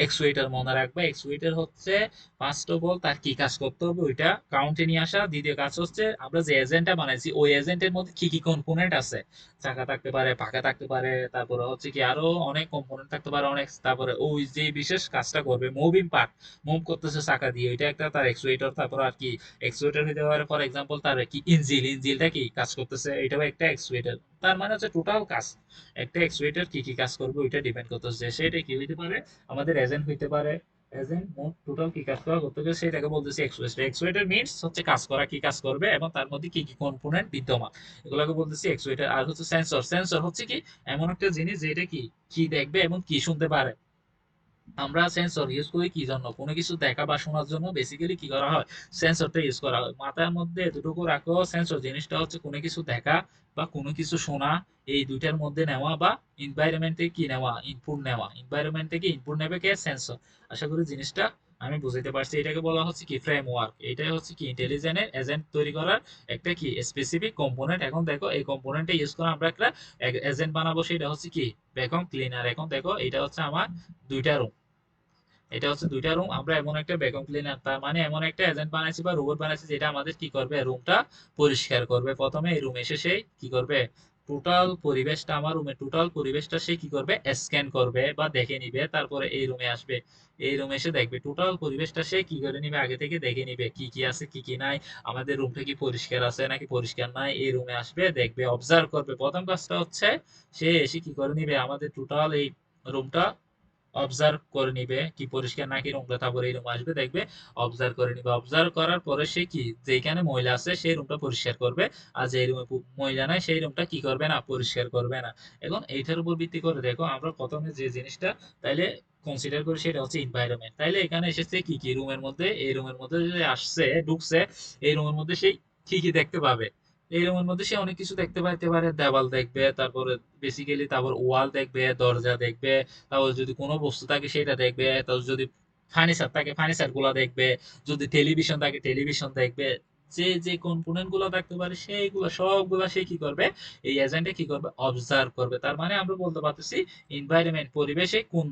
এক্সুয়েটার মনে রাখবা। এক্সুয়েটার হচ্ছে ফার্স্ট অফ অল তার কি কাজ করতে হবে ওইটা কাউন্টে নিয়ে আসা। দ্বিতীয় কাজ হচ্ছে আমরা যে এজেন্টটা বানাইছি ওই এজেন্টের মধ্যে কি কি কম্পোনেন্ট আছে, চাকা থাকতে পারে, পাখা থাকতে পারে, তারপরে হচ্ছে কি আরো অনেক কম্পোনেন্ট থাকতে পারে অনেক, তারপরে ওই যে বিশেষ কাজটা করবে মুভিং পার্ট, মুভ করতেছে চাকা দিয়ে, ওইটা একটা তার এক্সুয়েটর। তারপর আর কি এক্সুয়েটর হইতে পারে ফর এক্সাম্পল তার কি ইঞ্জিলটা কি কাজ করতেছে, এটাও একটা এক্সুয়েটর। তার মানে হচ্ছে টোটাল কাজ একটা এক্সুয়েটর কি কি কাজ করবে ওইটা ডিপেন্ড করতেছে। সেটা কি হইতে পারে, আমাদের এজেন্ট হইতে পারে। এজেন্ট মোট টোটাল কি কাজ করা করতে গেলে সেটাকে বলতেছি এক্সুয়েটর। এক্সুয়েটর মিন্স হচ্ছে কাজ করা, কি কাজ করবে এবং তার মধ্যে কি কি কম্পোনেন্ট বিদ্যমান, এগুলোকে বলতেছি এক্সুয়েটর। আর হচ্ছে সেন্সর। সেন্সর হচ্ছে কি এমন একটা জিনিস যেটা কি কি দেখবে এবং কি শুনতে পারে। আমরা সেন্সর ইউজ করি কি জন্য, কোনো কিছু দেখা বা শোনার জন্য বেসিক্যালি কি করা হয়, সেন্সরটা ইউজ করা হয়। মাথার মধ্যে এতটুকু রাখো, সেন্সর জিনিসটা হচ্ছে কোনো কিছু দেখা বা কোনো কিছু শোনা, এই দুইটার মধ্যে নেওয়া বা এনভায়রনমেন্ট থেকে কি নেওয়া, ইনপুট নেওয়া। এনভায়রনমেন্ট থেকে ইনপুট নেবে কে, সেন্সর। আশা করি জিনিসটা আমি বুঝাইতে পারছি। এটাকে বলা হচ্ছে কি ফ্রেমওয়ার্ক। এটাই হচ্ছে কি ইন্টেলিজেন্ট এজেন্ট তৈরি করার একটা কি স্পেসিফিক কম্পোনেন্ট। এখন দেখো এই কম্পোনেন্টটা ইউজ করে আমরা একটা এজেন্ট বানাবো, সেটা হচ্ছে কি ভ্যাকুয়াম ক্লিনার। এখন দেখো এটা হচ্ছে আমার দুইটা রুম, এটা হচ্ছে দুইটা রুম, আমরা এমন একটা ভ্যাকুয়াম ক্লিনার তার মানে এমন একটা এজেন্ট বানাইছি বা রোবট বানাইছি যেটা আমাদের কি করবে, রুমটা পরিষ্কার করবে। প্রথমে এই রুমে এসে সে কি করবে, টোটাল পরিবেশটা, আমার রুমের টোটাল পরিবেশটা সে কি করবে, স্ক্যান করবে বা দেখে নিবে। তারপরে এই রুমে আসবে, এই রুমে এসে দেখবে টোটাল পরিবেশটা সে কি করে নিবে, আগে থেকে দেখে নিবে কি কি আছে কি কি নাই, আমাদের রুমটা কি পরিষ্কার আছে নাকি পরিষ্কার নাই। এই রুমে আসবে, দেখবে, অবজার্ভ করবে। প্রথম কাজটা হচ্ছে সে এসে কি করে নিবে, আমাদের টোটাল এই রুমটা অবজার্ভ করে নিবে কি পরিষ্কার নাকি নোংরা। তারপরে এই রুম আসবে, দেখবে, অবজার্ভ করে নিবে। অবজার্ভ করার পরে সে কি যেখানে ময়লা আছে সেই রুমটা পরিষ্কার করবে, আর যে রুমে ময়লা নাই সেই রুমটা কি করবে না, পরিষ্কার করবে না। এখন এইটার উপর ভিত্তি করে দেখো আমরা প্রথমে যে জিনিসটা তাইলে কনসিডার করি সেটা হচ্ছে এনভায়রনমেন্ট। তাইলে এখানে এসেছে কি কি রুমের মধ্যে, এই রুমের মধ্যে যদি আসছে ঢুকছে, এই রুমের মধ্যে সেই কি কি দেখতে পাবে, এই রুমের মধ্যে সে অনেক কিছু দেখতে পাইতে পারে। দেওয়াল দেখবে, তারপরে বেসিক্যালি তারপর ওয়াল দেখবে, দরজা দেখবে, তারপর যদি কোনো বস্তু থাকে সেটা দেখবে, তারপর যদি ফার্নিচার থাকে ফার্নিচার গুলা দেখবে, যদি টেলিভিশন থাকে টেলিভিশন দেখবে। যে যে কম্পোনেন্ট গুলো থাকতে পারে সেইগুলো সবগুলা সে কি করবে, এই এজেন্টে কি করবে, অবজার্ভ করবে। তার মানে আমরা বলতে পারতেছি এনভায়রনমেন্ট, পরিবেশে কোন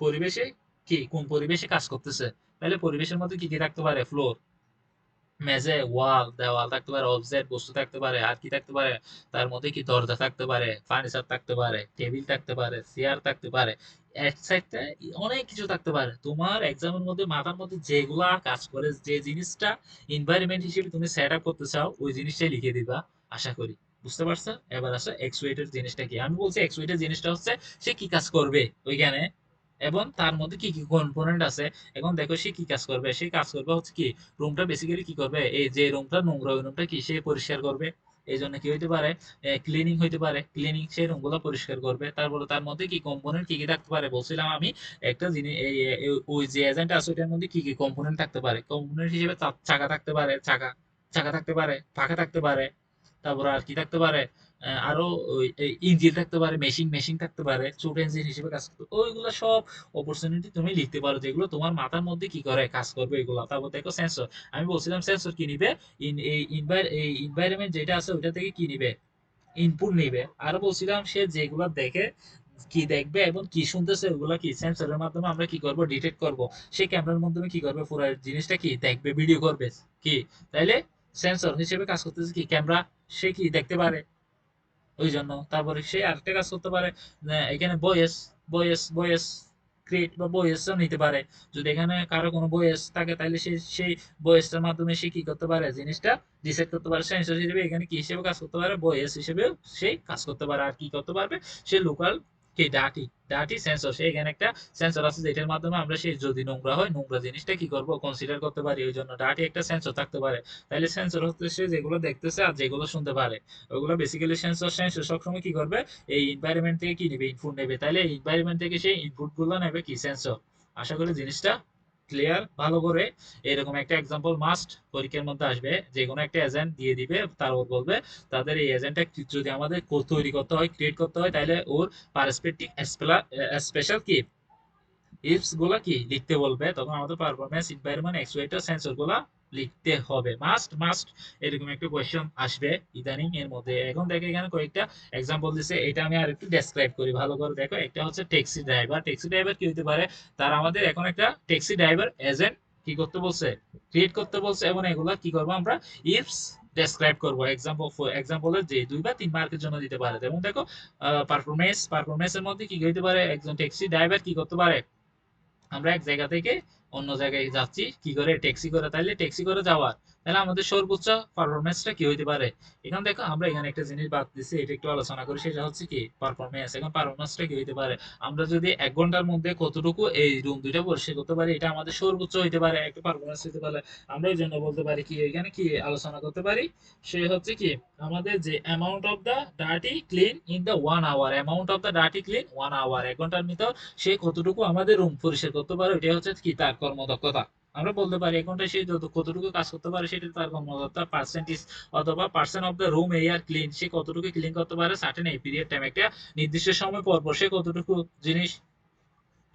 পরিবেশে কি কোন পরিবেশে কাজ করতেছে। তাহলে পরিবেশের মধ্যে কি কি থাকতে পারে, ফ্লোর, মেঝে, ওয়াল, দেওয়াল থাকতে পারে, অবজেক্ট বস্তু থাকতে পারে, আর কি থাকতে পারে, তার মধ্যে কি দরজা থাকতে পারে, ফার্নিচার থাকতে পারে, টেবিল থাকতে পারে, চেয়ার থাকতে পারে, এটসেট্রা, অনেক কিছু থাকতে পারে। তোমার এক্সামের মধ্যে মাথার মধ্যে যেগুলা কাজ করে, যে জিনিসটা এনভায়রনমেন্ট হিসেবে তুমি সেট আপ করতে চাও ওই জিনিসটাই লিখে দিবা। আশা করি বুঝতে পারছো। এবার আসো এক্সুয়েটের জিনিসটা কি। আমি বলছি এক্সুয়েটের জিনিসটা হচ্ছে সে কি কাজ করবে ওইখানে এবং তার মধ্যে কি কি কম্পোনেন্ট আছে। এখন দেখো সে কি কাজ করবে, সে কাজ করবে হচ্ছে কি রুমটা বেসিক্যালি কি করবে, এই যে রুমটা নোংরা ওই রুমটা কি সে পরিষ্কার করবে। এই জন্য কি হইতে পারে, ক্লিনিং হইতে পারে, ক্লিনিং সেই রুম গুলো পরিষ্কার করবে। তারপরে তার মধ্যে কি কম্পোনেন্ট কি কি থাকতে পারে বলছিলাম আমি, একটা জিনিস ওই যে এজেন্ট আছে ওইটার মধ্যে কি কি কম্পোনেন্ট থাকতে পারে, কম্পোনেন্ট হিসেবে চাকা থাকতে পারে, চাকা চাকা থাকতে পারে, পাখা থাকতে পারে, তারপর আর কি থাকতে পারে, আরো ইঞ্জিন থাকতে পারে, মেশিন থাকতে পারে, ছোট ইঞ্জিন হিসেবে কাজ করতে, ওইগুলো সব অপরচুনিটি তুমি লিখতে পারো যেগুলো তোমার মাথার মধ্যে কি করে কাজ করবে এগুলো। তারপর দেখো সেন্সর। আমি বলছিলাম সেন্সর কি নিবে, এই এনভায়রনমেন্ট যেটা আছে ওইটা থেকে কি নিবে, ইনপুট নিবে। আর বলছিলাম সে যেগুলো দেখে কি দেখবে এবং কি শুনতেছে ওগুলা কি সেন্সরের মাধ্যমে আমরা কি করব, ডিটেক্ট করব। সে ক্যামেরার মাধ্যমে কি করবে, পুরো জিনিসটা কি দেখবে, ভিডিও করবে কি। তাইলে সেন্সর হিসেবে কাজ করতেছে কি ক্যামেরা, সে কি দেখতে পারে ওই জন্য। তারপরে সে আরেকটা কাজ করতে পারে, এখানে বয়েস ক্রিয়েট বা বয়েসও নিতে পারে। যদি এখানে কারো কোনো বয়েস থাকে তাহলে সে সেই বয়েসটার মাধ্যমে সে কি করতে পারে, জিনিসটা ডিসাইড করতে পারে। সেন্সর হিসেবে এখানে কি হিসেবে কাজ করতে পারে, বয়েস হিসেবে সে কাজ করতে পারে। আর কি করতে পারবে, সে লোকাল কি ডাটি ডাটি সেন্সর, সে এখানে একটা সেন্সর আছে যেটার মাধ্যমে আমরা সেই যদি নোংরা হয় নোংরা জিনিসটা কি করব, কনসিডার করতে পারি। ওই জন্য ডাটি একটা সেন্সর থাকতে পারে। তাহলে সেন্সর হচ্ছে সে যেগুলো দেখতেছে আর যেগুলো শুনতে পারে, ওগুলো বেসিক্যালি সেন্সর। সেন্সর সবসময় কি করবে, এই এনভায়রনমেন্ট থেকে কি নেবে, ইনপুট নেবে। তাহলে এই এনভায়রনমেন্ট থেকে সেই ইনপুট গুলো নেবে কি সেন্সর। আশা করি জিনিসটা ক্লিয়ার ভালো করে। এরকম একটা এক্সাম্পল মাস্ট পরীক্ষার মধ্যে আসবে, যে কোনো একটা এজেন্ট দিয়ে দিবে, তারপর বলবে তাদের এই এজেন্টটা যদি আমাদের তৈরি করতে হয়, ক্রিয়েট করতে হয়, তাহলে ওর পারস্পেক্টিভ স্পেশাল কি ইফস গুলা কি লিখতে বলবে। তখন আমাদের পারফরমেন্স, এনভায়রনমেন্ট, অ্যাকচুয়েটর, সেন্সর গুলা লিখতে হবে, মাস্ট মাস্ট। এরকম একটা কোয়েশ্চেন আসবে ইদানিং এর মধ্যে। এখন দেখো এখানে কয়েকটা এক্সাম্পল দিছে, এটা আমি আর একটু ডেসক্রাইব করি ভালো করে দেখো। একটা হচ্ছে ট্যাক্সি ড্রাইভার। ট্যাক্সি ড্রাইভার কি হতে পারে, তার আমাদের এখন একটা ট্যাক্সি ড্রাইভার এজেন্ট কি করতে বলছে, ক্রিয়েট করতে বলছে, এবং এগুলা কি করবো আমরা, ইফস ডেসক্রাইব করবো। এক্সাম্পলের যে 2 বা 3 মার্কের জন্য দিতে পারে। যেমন দেখো পারফরমেন্সের মধ্যে কি হতে পারে, একজন ট্যাক্সি ড্রাইভার কি করতে পারে, আমরা এক জায়গা থেকে অন্য জায়গায় যাচ্ছি কি করে, ট্যাক্সি করে, তাইলে ট্যাক্সি করে যাওয়ার, তাহলে আমাদের সর্বোচ্চ পারফরমেন্সটা কি হইতে পারে। এখন দেখো আমরা এখানে একটা জিনিস বাদ দিচ্ছি, এটা একটু আলোচনা করি, সেটা হচ্ছে কি পারফরমেন্স। এখন পারফরমেন্সটা কি হইতে পারে, আমরা যদি 1 ঘন্টার মধ্যে কতটুকু এই রুম দুইটা পরিষ্কার করতে পারি, এটা আমাদের সর্বোচ্চ হইতে পারে, একটা পারফরমেন্স হইতে পারে। আমরা এই জন্য বলতে পারি কি, এখানে কি আলোচনা করতে পারি, সে হচ্ছে কি আমাদের যে amount of the dirty clean in the 1 hour, amount of the dirty clean 1 hour, 1 ঘন্টার ভিতর সে কতটুকু আমাদের রুম পরিষ্কার করতে পারে, এটা হচ্ছে কি তার কর্মদক্ষতা। আমরা বলতে পারি 1 ঘন্টায় সে কতটুকু কাজ করতে পারে, সেটা তার কর্মদক্ষতা পার্সেন্টেজ, অথবা percent of the room air clean, সে কতটুকু ক্লিন করতে পারে সার্টেন এই পিরিয়ড টাইম, একটা নির্দিষ্ট সময় পর পর সে কতটুকু জিনিস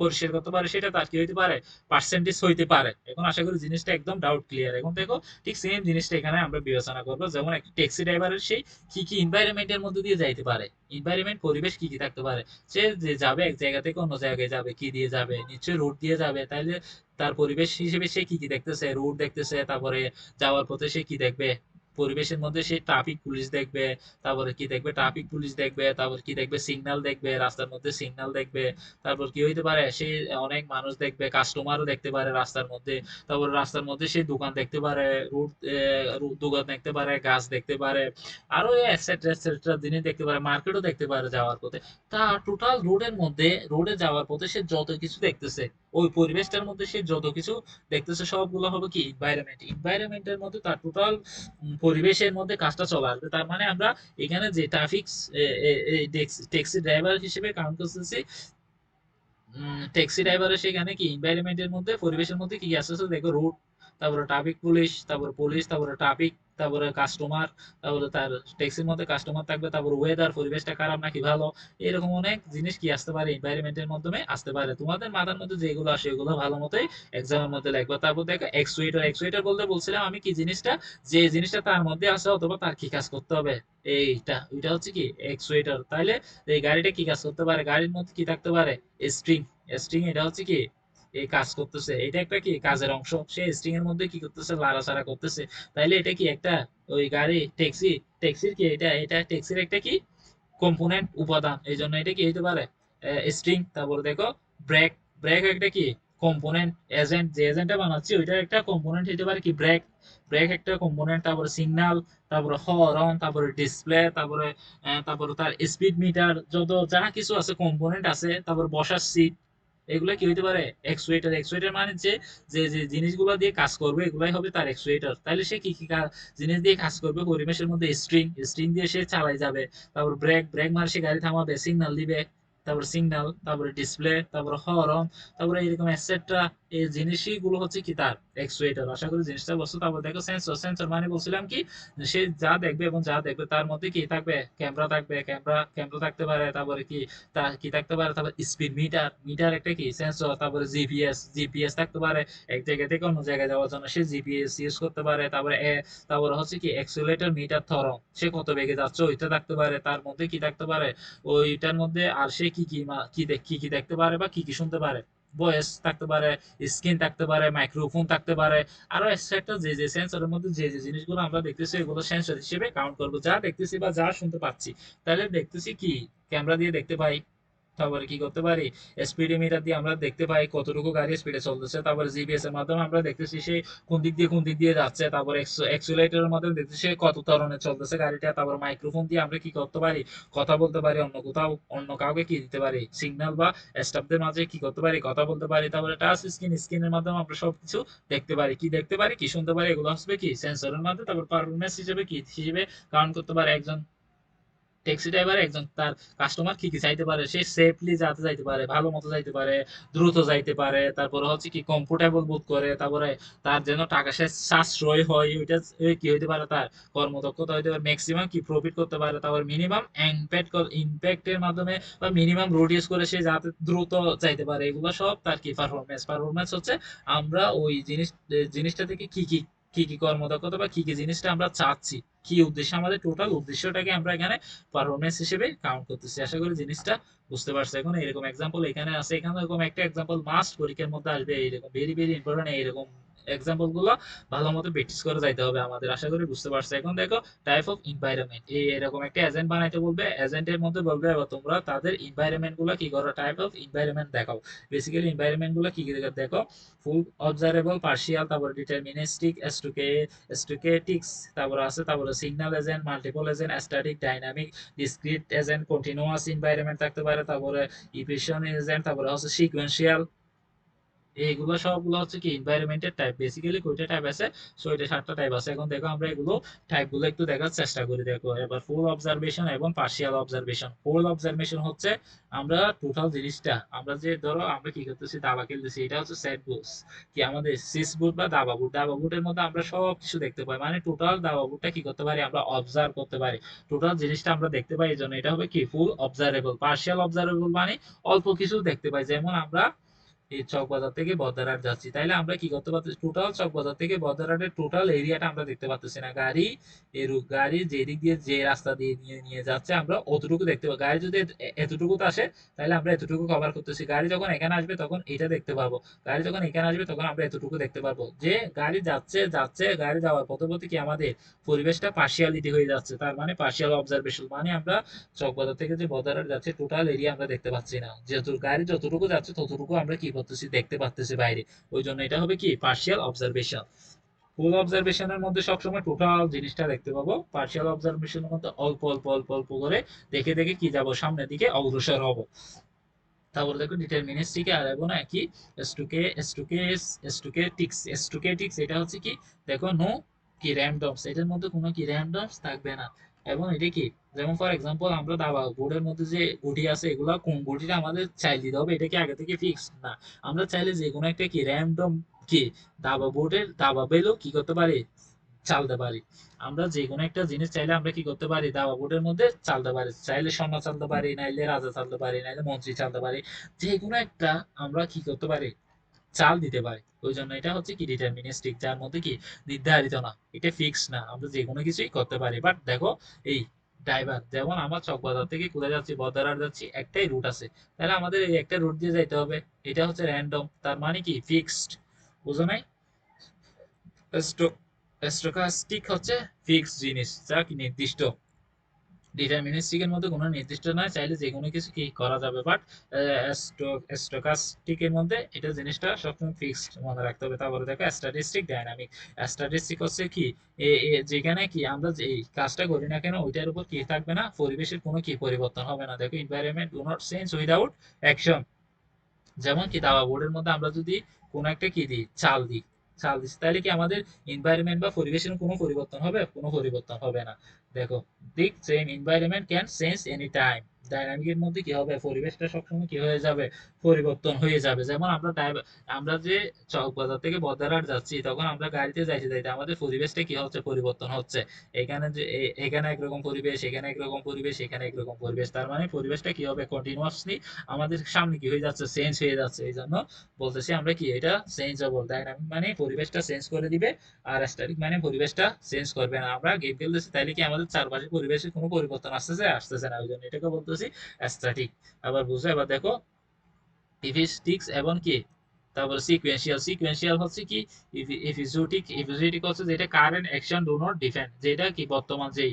পরিষ্কার করতে পারে, সেটা তার কি হইতে পারে, পার্সেন্টেজ হইতে পারে। এখন আশা করি জিনিসটা একদম ডাউট ক্লিয়ার। এখন দেখো ঠিক সেম জিনিসটা এখানে আমরা বিবেচনা করবো, যেমন একটা ট্যাক্সি ড্রাইভারের সেই কি কি এনভায়রনমেন্টের মধ্যে দিয়ে যাইতে পারে, এনভায়রনমেন্ট পরিবেশ কি কি থাকতে পারে। সে যে যাবে এক জায়গা থেকে অন্য জায়গায় যাবে, কি দিয়ে যাবে, নিশ্চয়ই রুট দিয়ে যাবে, তাইলে তার পরিবেশ হিসেবে সে কি কি দেখতেছে, রুট দেখতেছে, তারপরে যাওয়ার পথে সে কি দেখবে, পরিবেশের মধ্যে সে ট্রাফিক পুলিশ দেখবে, তারপরে কি দেখবে, ট্রাফিক পুলিশ দেখবে, তারপর কি দেখবে, সিগন্যাল দেখবে, রাস্তার মধ্যে সিগন্যাল দেখবে, তারপর কি হইতে পারে, সে অনেক মানুষ দেখবে, কাস্টমারও দেখতে পারে রাস্তার মধ্যে, তারপর রাস্তার মধ্যে সে দোকান দেখতে পারে, রুট দোকান দেখতে পারে, গাছ দেখতে পারে, আরো এটসেট্রা এটসেট্রা জিনিস দেখতে পারে, মার্কেটও দেখতে পারে যাওয়ার পথে। তা টোটাল রোডের মধ্যে, রোডে যাওয়ার পথে সে যত কিছু দেখতেছে, ওই পরিবেশটার মধ্যে সে যত কিছু দেখতেছে, সবগুলো হবে কি এনভায়রনমেন্ট। এনভায়রনমেন্টের মধ্যে তার টোটাল পরিবেশের মধ্যে কাজটা চলে আসবে। তার মানে আমরা এখানে যে ট্রাফিক ট্যাক্সি ড্রাইভার হিসেবে কাউন্ট করতেছি, ট্যাক্সি ড্রাইভারের সেখানে কি এনভায়রনমেন্টের মধ্যে, পরিবেশের মধ্যে কি আসতেছে দেখো, রুট, তারপরে ট্রাফিক পুলিশ, তারপরে পুলিশ, তারপরে ট্রাফিক, তারপরে কাস্টমার, তারপরে তার ট্যাক্সির মধ্যে কাস্টমার থাকবে, তারপরে ওয়েদার, পরিবেশটা খারাপ নাকি ভালো, এরকম অনেক জিনিস কি আসতে পারে, এনভায়রনমেন্টের মাধ্যমে আসতে পারে। তোমাদের মাথার মধ্যে যেগুলো আসে এগুলো ভালো মতোই এক্সামের মধ্যে লিখবে। তারপর দেখো এক্সুয়েটার। এক্সুয়েটার বলতে বলছিলাম আমি কি জিনিসটা, যে জিনিসটা তার মধ্যে আছে অথবা তার কি কাজ করতে হবে, এইটা ওইটা হচ্ছে কি এক্সুয়েটার। তাইলে এই গাড়িটা কি কাজ করতে পারে, গাড়ির মধ্যে কি থাকতে পারে, স্ট্রিং। স্ট্রিং এটা হচ্ছে কি এই কাজ করতেছে, এটা একটা কি কাজের অংশ, সে স্ট্রিং এর মধ্যে কি করতেছে, লাড়াচাড়া করতেছে। তাইলে এটা কি একটা ওই গাড়ি ট্যাক্সি, ট্যাক্সির কি এটা, এটা ট্যাক্সির একটা কি কম্পোনেন্ট উপাদান, এই জন্য এটা কি হতে পারে, স্ট্রিং। তারপরে দেখো ব্রেক। ব্রেক একটা কি কম্পোনেন্ট, এজেন্ট, যে এজেন্টটা বানাচ্ছি ওইটার একটা কম্পোনেন্ট হতে পারে কি ব্রেক। ব্রেক একটা কম্পোনেন্ট। তারপরে সিগন্যাল, তারপরে হর্ন, তারপরে ডিসপ্লে, তারপরে তার স্পিড মিটার, যত যা কিছু আছে কম্পোনেন্ট আছে, তারপর বসার সিট, এগুলা কি হইতে পারে এক্সুয়েটার। এক্সুয়েটার মানে যে যে যে জিনিসগুলো দিয়ে কাজ করবে এগুলাই হবে তার এক্সুয়েটার। তাহলে সে কি কি জিনিস দিয়ে কাজ করবে, পরিবেশের মধ্যে স্ট্রিং, স্ট্রিং দিয়ে সে চালাই যাবে। তারপর ব্রেক, ব্রেক মানে সে গাড়ি থামাবে, সিগন্যাল দিবে, তারপর সিগন্যাল, তারপরে ডিসপ্লে, তারপর হর্ন, তারপরে এরকম এটসেট্রা, এই জিনিসই গুলো হচ্ছে কি তার এক্সুয়েটার। আশা করি জিনিসটা বলছো। তারপর দেখো সেন্সর। সেন্সর মানে বলছিলাম কি, সে যা দেখবে এবং যা দেখবে তার মধ্যে কি থাকবে, ক্যামেরা থাকবে, ক্যামেরা থাকতে পারে, তারপরে কি তা কি থাকতে পারে, তারপর স্পিড মিটার, মিটার একটা কি সেন্সর, তারপরে জিপিএস, জিপিএস থাকতে পারে, এক জায়গা থেকে অন্য জায়গায় যাওয়ার জন্য সে জিপিএস ইউজ করতে পারে। তারপরে হচ্ছে কি অ্যাক্সিলারেটর মিটার থরন, সে কত বেগে যাচ্ছে ওইটা থাকতে পারে। তার মধ্যে কি থাকতে পারে, ওইটার মধ্যে আর সে কি কি কি কি দেখতে পারে বা কি কি শুনতে পারে, ভয়েস থাকতে পারে, স্ক্রিন থাকতে পারে, মাইক্রোফোন থাকতে পারে, আরো এক্সট্রা যে যে সেন্সরের মধ্যে যে যে জিনিসগুলো আমরা দেখতেছি এগুলো সেন্সর হিসেবে কাউন্ট করবো, যা দেখতেছি বা যা শুনতে পাচ্ছি। তাহলে দেখতেছি কি ক্যামেরা দিয়ে দেখতে পাই, তারপরে কি করতে পারি, স্পিডোমিটার দিয়ে আমরা দেখতে পাই কতটুকু গাড়ি স্পিডে চলতেছে। তারপরে জিপিএস এর মাধ্যমে আমরা দেখতেছি সে কোন দিক দিয়ে যাচ্ছে। তারপর এক্সিলারেটরের মাধ্যমে দেখতেছি কত ধরনের চলতেছে গাড়িটা। তারপর মাইক্রোফোন দিয়ে আমরা কি করতে পারি, কথা বলতে পারি, অন্য কাউকে কি দিতে পারি, সিগন্যাল বা স্টাফদের মাঝে কি করতে পারি, কথা বলতে পারি। তারপরে টাচ স্ক্রিন, স্ক্রিনের মাধ্যমে আমরা সবকিছু দেখতে পারি, কি দেখতে পারি, কি শুনতে পারি, এগুলো আসবে কি সেন্সরের মাধ্যমে। তারপর পারফরমেন্স হিসেবে কি হিসেবে কাউন্ট করতে পারে একজন ট্যাক্সি ড্রাইভার, একজন তার কাস্টমার কি কি চাইতে পারে, সে সেফলি যাতে যাইতে পারে, ভালো মতো যাইতে পারে, দ্রুত যাইতে পারে, তারপরে হচ্ছে কি কমফোর্টেবল বোধ করে, তারপরে তার যেন টাকা সে সাশ্রয় হয়, ওইটা কি হইতে পারে, তার কর্মদক্ষতা হইতে পারে, ম্যাক্সিমাম কি প্রফিট করতে পারে, তারপর মিনিমাম ইম্প্যাক্টের মাধ্যমে বা মিনিমাম রোড ইউজ করে সে যাতে দ্রুত যাইতে পারে, এগুলো সব তার কি পারফরমেন্স। পারফরমেন্স হচ্ছে আমরা ওই জিনিসটা থেকে কি কি কি কি কর্মদক্ষতা বা কি কি জিনিসটা আমরা চাচ্ছি, কি উদ্দেশ্য, আমাদের টোটাল উদ্দেশ্যটাকে আমরা এখানে পারফরমেন্স হিসেবে কাউন্ট করতেছি। আশা করি জিনিসটা বুঝতে পারছো। এখন এরকম এক্সাম্পল এখানে আছে, এখানে এরকম একটা এক্সাম্পল মাস্ট পরীক্ষার মধ্যে আসবে, এইরকম ভেরি ভেরি ইম্পর্টেন্ট এইরকম এক্সাম্পল গুলো ভালো মতো প্র্যাকটিস করে যাইতে হবে আমাদের। আশা করি বুঝতে পারছো। এখন দেখো টাইপ অফ এনভায়রনমেন্ট, এই এরকম একটা এজেন্ট বানাইতে বলবে, এজেন্টের মধ্যে বলবে এবার তোমরা তাদের এনভায়রনমেন্ট গুলো কি করো, টাইপ অফ এনভায়রনমেন্ট দেখাও। বেসিক্যালি এনভায়রনমেন্ট গুলো কি কি দেখো, ফুল অবজারেবল, পার্শিয়াল, তারপর ডিটারমিনিস্টিক, স্টুকেটিক্স, তারপরে আছে, তারপরে signal agent, multiple agent, static, dynamic, discrete agent, continuous environment থাকতে পারে, তারপরে ইকুয়েশন এজেন্ট, তারপরে হচ্ছে সিকোয়েন্সিয়াল। এইগুলো সবগুলো হচ্ছে কি এনভায়রনমেন্টের টাইপ। বেসিক্যালি কয়টা টাইপ আছে, সো এটা 7টা টাইপ আছে। এখন দেখো আমরা এগুলো টাইপ গুলো একটু দেখার চেষ্টা করি। দেখো এবার ফুল অবজারভেশন এবং পার্শিয়াল অবজারভেশন। ফুল অবজারভেশন হচ্ছে আমরা টোটাল জিনিসটা, আমরা যে ধরো আমরা কি করতেছি, দাবা খেলতেছি, এটা হচ্ছে সেট বুটস, কি আমাদের সিস বুট বা দাবা বুট, দাবা বুটের মধ্যে আমরা সব কিছু দেখতে পাই, মানে টোটাল দাবা বুটটা কি করতে পারি, আমরা অবজার্ভ করতে পারি, টোটাল জিনিসটা আমরা দেখতে পাই। এই জন্য এটা হবে কি ফুল অবজারেবল। পার্শিয়াল অবজারেবল মানে অল্প কিছু দেখতে পাই। যেমন আমরা এই চকবাজার থেকে বদ্রাট যাচ্ছি, তাইলে আমরা কি করতে পারতেছি, টোটাল চকবাজার থেকে বদ্রাটের টোটাল এরিয়াটা আমরা দেখতে পাচ্ছি না। গাড়ি গাড়ি যেদিক দিয়ে যে রাস্তা দিয়ে নিয়ে নিয়ে যাচ্ছে আমরা অতটুকু দেখতে পাবো। গাড়ি যদি এতটুকু আসে তাহলে আমরা এতটুকু কভার করতেছি। গাড়ি যখন এখানে আসবে তখন এটা দেখতে পাবো, গাড়ি যখন এখানে আসবে তখন আমরা এতটুকু দেখতে পারবো। যে গাড়ি যাচ্ছে যাচ্ছে, গাড়ি যাওয়ার পথে পথে কি আমাদের পরিবেশটা পার্শিয়ালিটি হয়ে যাচ্ছে, তার মানে পার্শিয়াল অবজারভেশন, মানে আমরা চকবাজার থেকে যে বর্ডারে যাচ্ছে টোটাল এরিয়া আমরা দেখতে পাচ্ছি না, যেহেতু গাড়ি যতটুকু যাচ্ছে ততটুকু আমরা কি করতেছি, দেখতে পাচ্তেছি বাইরে। ওই জন্য এটা হবে কি পার্শিয়াল অবজারভেশন। ফুল অবজারভেশনের মধ্যে সবসময় টোটাল জিনিসটা দেখতে পাবো, পার্শিয়াল অবজারভেশনের মধ্যে অল্প অল্প অল্প অল্প করে দেখে দেখে কি যাব, সামনের দিকে অগ্রসর হব। তারপরে দেখো ডিটারমিনিস্টিক আর এবং কি স্টুকে স্টুকেস স্টুকেটিক্স। স্টুকেটিক্স এটা হচ্ছে কি, দেখো নো কি র্যান্ডমস, এটার মধ্যে কোনো কি র্যান্ডমস থাকবে না। এবং এটা কি, যেমন ফর এক্সাম্পল আমরা দাবা বোর্ডের মধ্যে যে গুটি আছে, এগুলা কোন গুটিটা আমাদের চাইলে দিতে হবে, এটা কি আগে থেকে ফিক্স না। আমরা চাইলে যে কোনো একটা কি র্যান্ডম কি দাবা বোর্ডের দাবা বেলও কি করতে পারি, চালতে পারি। আমরা যে কোনো একটা জিনিস চাইলে আমরা কি করতে পারি, দাবা বোর্ডের মধ্যে চালতে পারি। চাইলে স্বর্ণ চালতে পারি, নাইলে রাজা চালতে পারি, নাইলে মন্ত্রী চালতে পারি। যে কোনো একটা আমরা কি করতে পারি, চাল দিতে পারি। ওই জন্য এটা হচ্ছে কি ডিটারমিনিস্টিক, যার মধ্যে কি নির্ধারিত না, এটা ফিক্স না, আমরা যে কোনো কিছুই করতে পারি। বাট দেখো এই ড্রাইভার, যেমন আমার চকবাজার থেকে কোথায় যাচ্ছি, বদ্রাট যাচ্ছি, একটাই রুট আছে, তাহলে আমাদের এই একটা রুট দিয়ে যাইতে হবে। এটা হচ্ছে র্যান্ডম, তার মানে কি ফিক্সড। বুঝো নাই? স্টোকাস্টিক হচ্ছে ফিক্সড জিনিস, যা কি নির্দিষ্ট। ডিটারমিনিস্টিক এর মধ্যে কোনো নির্দিষ্ট নয়, চাইলে যে কোনো কিছু কি করা যাবে। বাট স্টোকাস্টিক এর মধ্যে এটা জিনিসটা সবসময় ফিক্সড মনে রাখতে হবে। তারপরে দেখো স্ট্যাটিস্টিক, ডাইনামিক। স্ট্যাটিস্টিক হচ্ছে কি, যেখানে কি আমরা যে এই কাজটা করি না কেন ওইটার উপর কি থাকবে না, পরিবেশের কোনো কি পরিবর্তন হবে না। দেখো environment do not change without action. যেমন কি দাবা বোর্ডের মধ্যে আমরা যদি কোনো একটা কি দিই, চাল দিই, চাল দিচ্ছি, তাহলে কি আমাদের এনভায়রনমেন্ট বা পরিবেশের কোনো পরিবর্তন হবে, কোনো পরিবর্তন হবে না। দেখো দিক same environment can change any time. ডাইনামিকের মধ্যে কি হবে, পরিবেশটা সবসময় কি হয়ে যাবে, পরিবর্তন হয়ে যাবে। যেমন আমরা যে চকবাজার থেকে বদ্রাট যাচ্ছি, তখন আমরা গাড়িতে যাইতে যাইতে আমাদের পরিবেশটা কি হচ্ছে, পরিবর্তন হচ্ছে। এখানে যে এখানে একরকম পরিবেশ, এখানে একরকম পরিবেশ, এখানে একরকম পরিবেশ, তার মানে পরিবেশটা কি হবে, কন্টিনিউয়াসলি আমাদের সামনে কি হয়ে যাচ্ছে, চেঞ্জ হয়ে যাচ্ছে। এই জন্য বলতেছি আমরা কি, এটা চেঞ্জেবল। ডাইনামিক মানে পরিবেশটা চেঞ্জ করে দিবে, আর স্ট্যাটিক মানে পরিবেশটা চেঞ্জ করবে না। আমরা গেম খেলতেছি, তাইলে কি আমাদের চারপাশে পরিবেশে কোনো পরিবর্তন আসতেছে, আসতেছে না, ওই জন্য এটাকে বলতেছি স্ট্যাটিক। আবার বুঝো, এবার দেখো ইভিস্টিক্স এবং কি, তারপর সিকোয়েন্সিয়াল। সিকোয়েন্সিয়াল হচ্ছে কি, এপিজোডিক। এপিজোডিক হচ্ছে যেটা current action do not depend, যেটা কি বর্তমান যে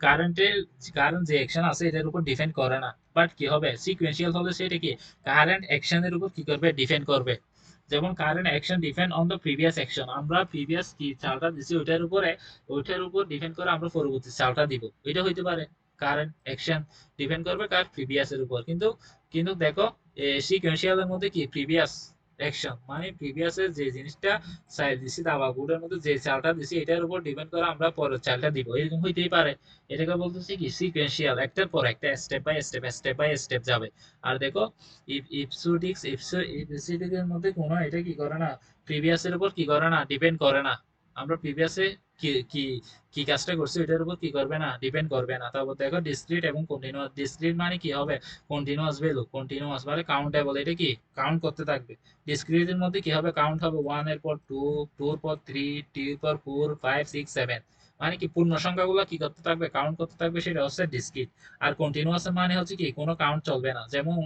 কারেন্টের কারেন্ট যে অ্যাকশন আছে এটার উপর ডিপেন্ড করে না। বাট কি হবে, সিকোয়েন্সিয়াল হলে সেটা কি কারেন্ট অ্যাকশনের উপর কি করবে, ডিপেন্ড করবে। যেমন current action depend on the previous action, আমরা প্রিভিয়াস কি চালটা দিছি ওইটার উপরে, ওইটার উপর ডিপেন্ড করে আমরা পরবর্তী চালটা দিব। এটা হইতে পারে কারেন্ট অ্যাকশন ডিপেন্ড করবে কার, প্রিভিয়াস এর উপর। কিন্তু কিন্তু দেখো সিকোয়েন্সিয়াল এর মধ্যে কি প্রিভিয়াস অ্যাকশন, মানে প্রিভিয়াস এর যে জিনিসটা চাল দিছি, দাবা বোর্ডের মধ্যে যে চালটা দিছি এটার উপর ডিপেন্ড করে আমরা পরের চালটা দিব, এরকম হইতেই পারে। এটাকে বলতেছি কি সিকোয়েন্সিয়াল, একটার পর একটা, step by step, step by step যাবে। আর দেখো ইপসোডিক্স এর মধ্যে কোনো এটা কি করে না, প্রিভিয়াস এর উপর কি করে না, ডিপেন্ড করে না। আমরা প্রিভিয়াসে কি কি কি কাজটা করছি ওইটার উপর কি করবে না, ডিপেন্ড করবে না। তারপর দেখো ডিসক্রিট এবং কন্টিনিউয়াস। ডিসক্রিট মানে কি হবে, কন্টিনিউয়াস ভ্যালু, কন্টিনিউয়াস মানে কাউন্টেবল, এটা কি কাউন্ট করতে থাকবে। ডিসক্রিটের মধ্যে কি হবে, কাউন্ট হবে 1 এর পর 2, 2 এর পর 3, 3 এর পর 4, 5, 6, 7, মানে কি পূর্ণ সংখ্যাগুলো কি করতে থাকবে, কাউন্ট করতে থাকবে, সেটা হচ্ছে ডিসক্রিট। আর কন্টিনিউয়াস মানে হচ্ছে কি কোনো কাউন্ট চলবে না, যেমন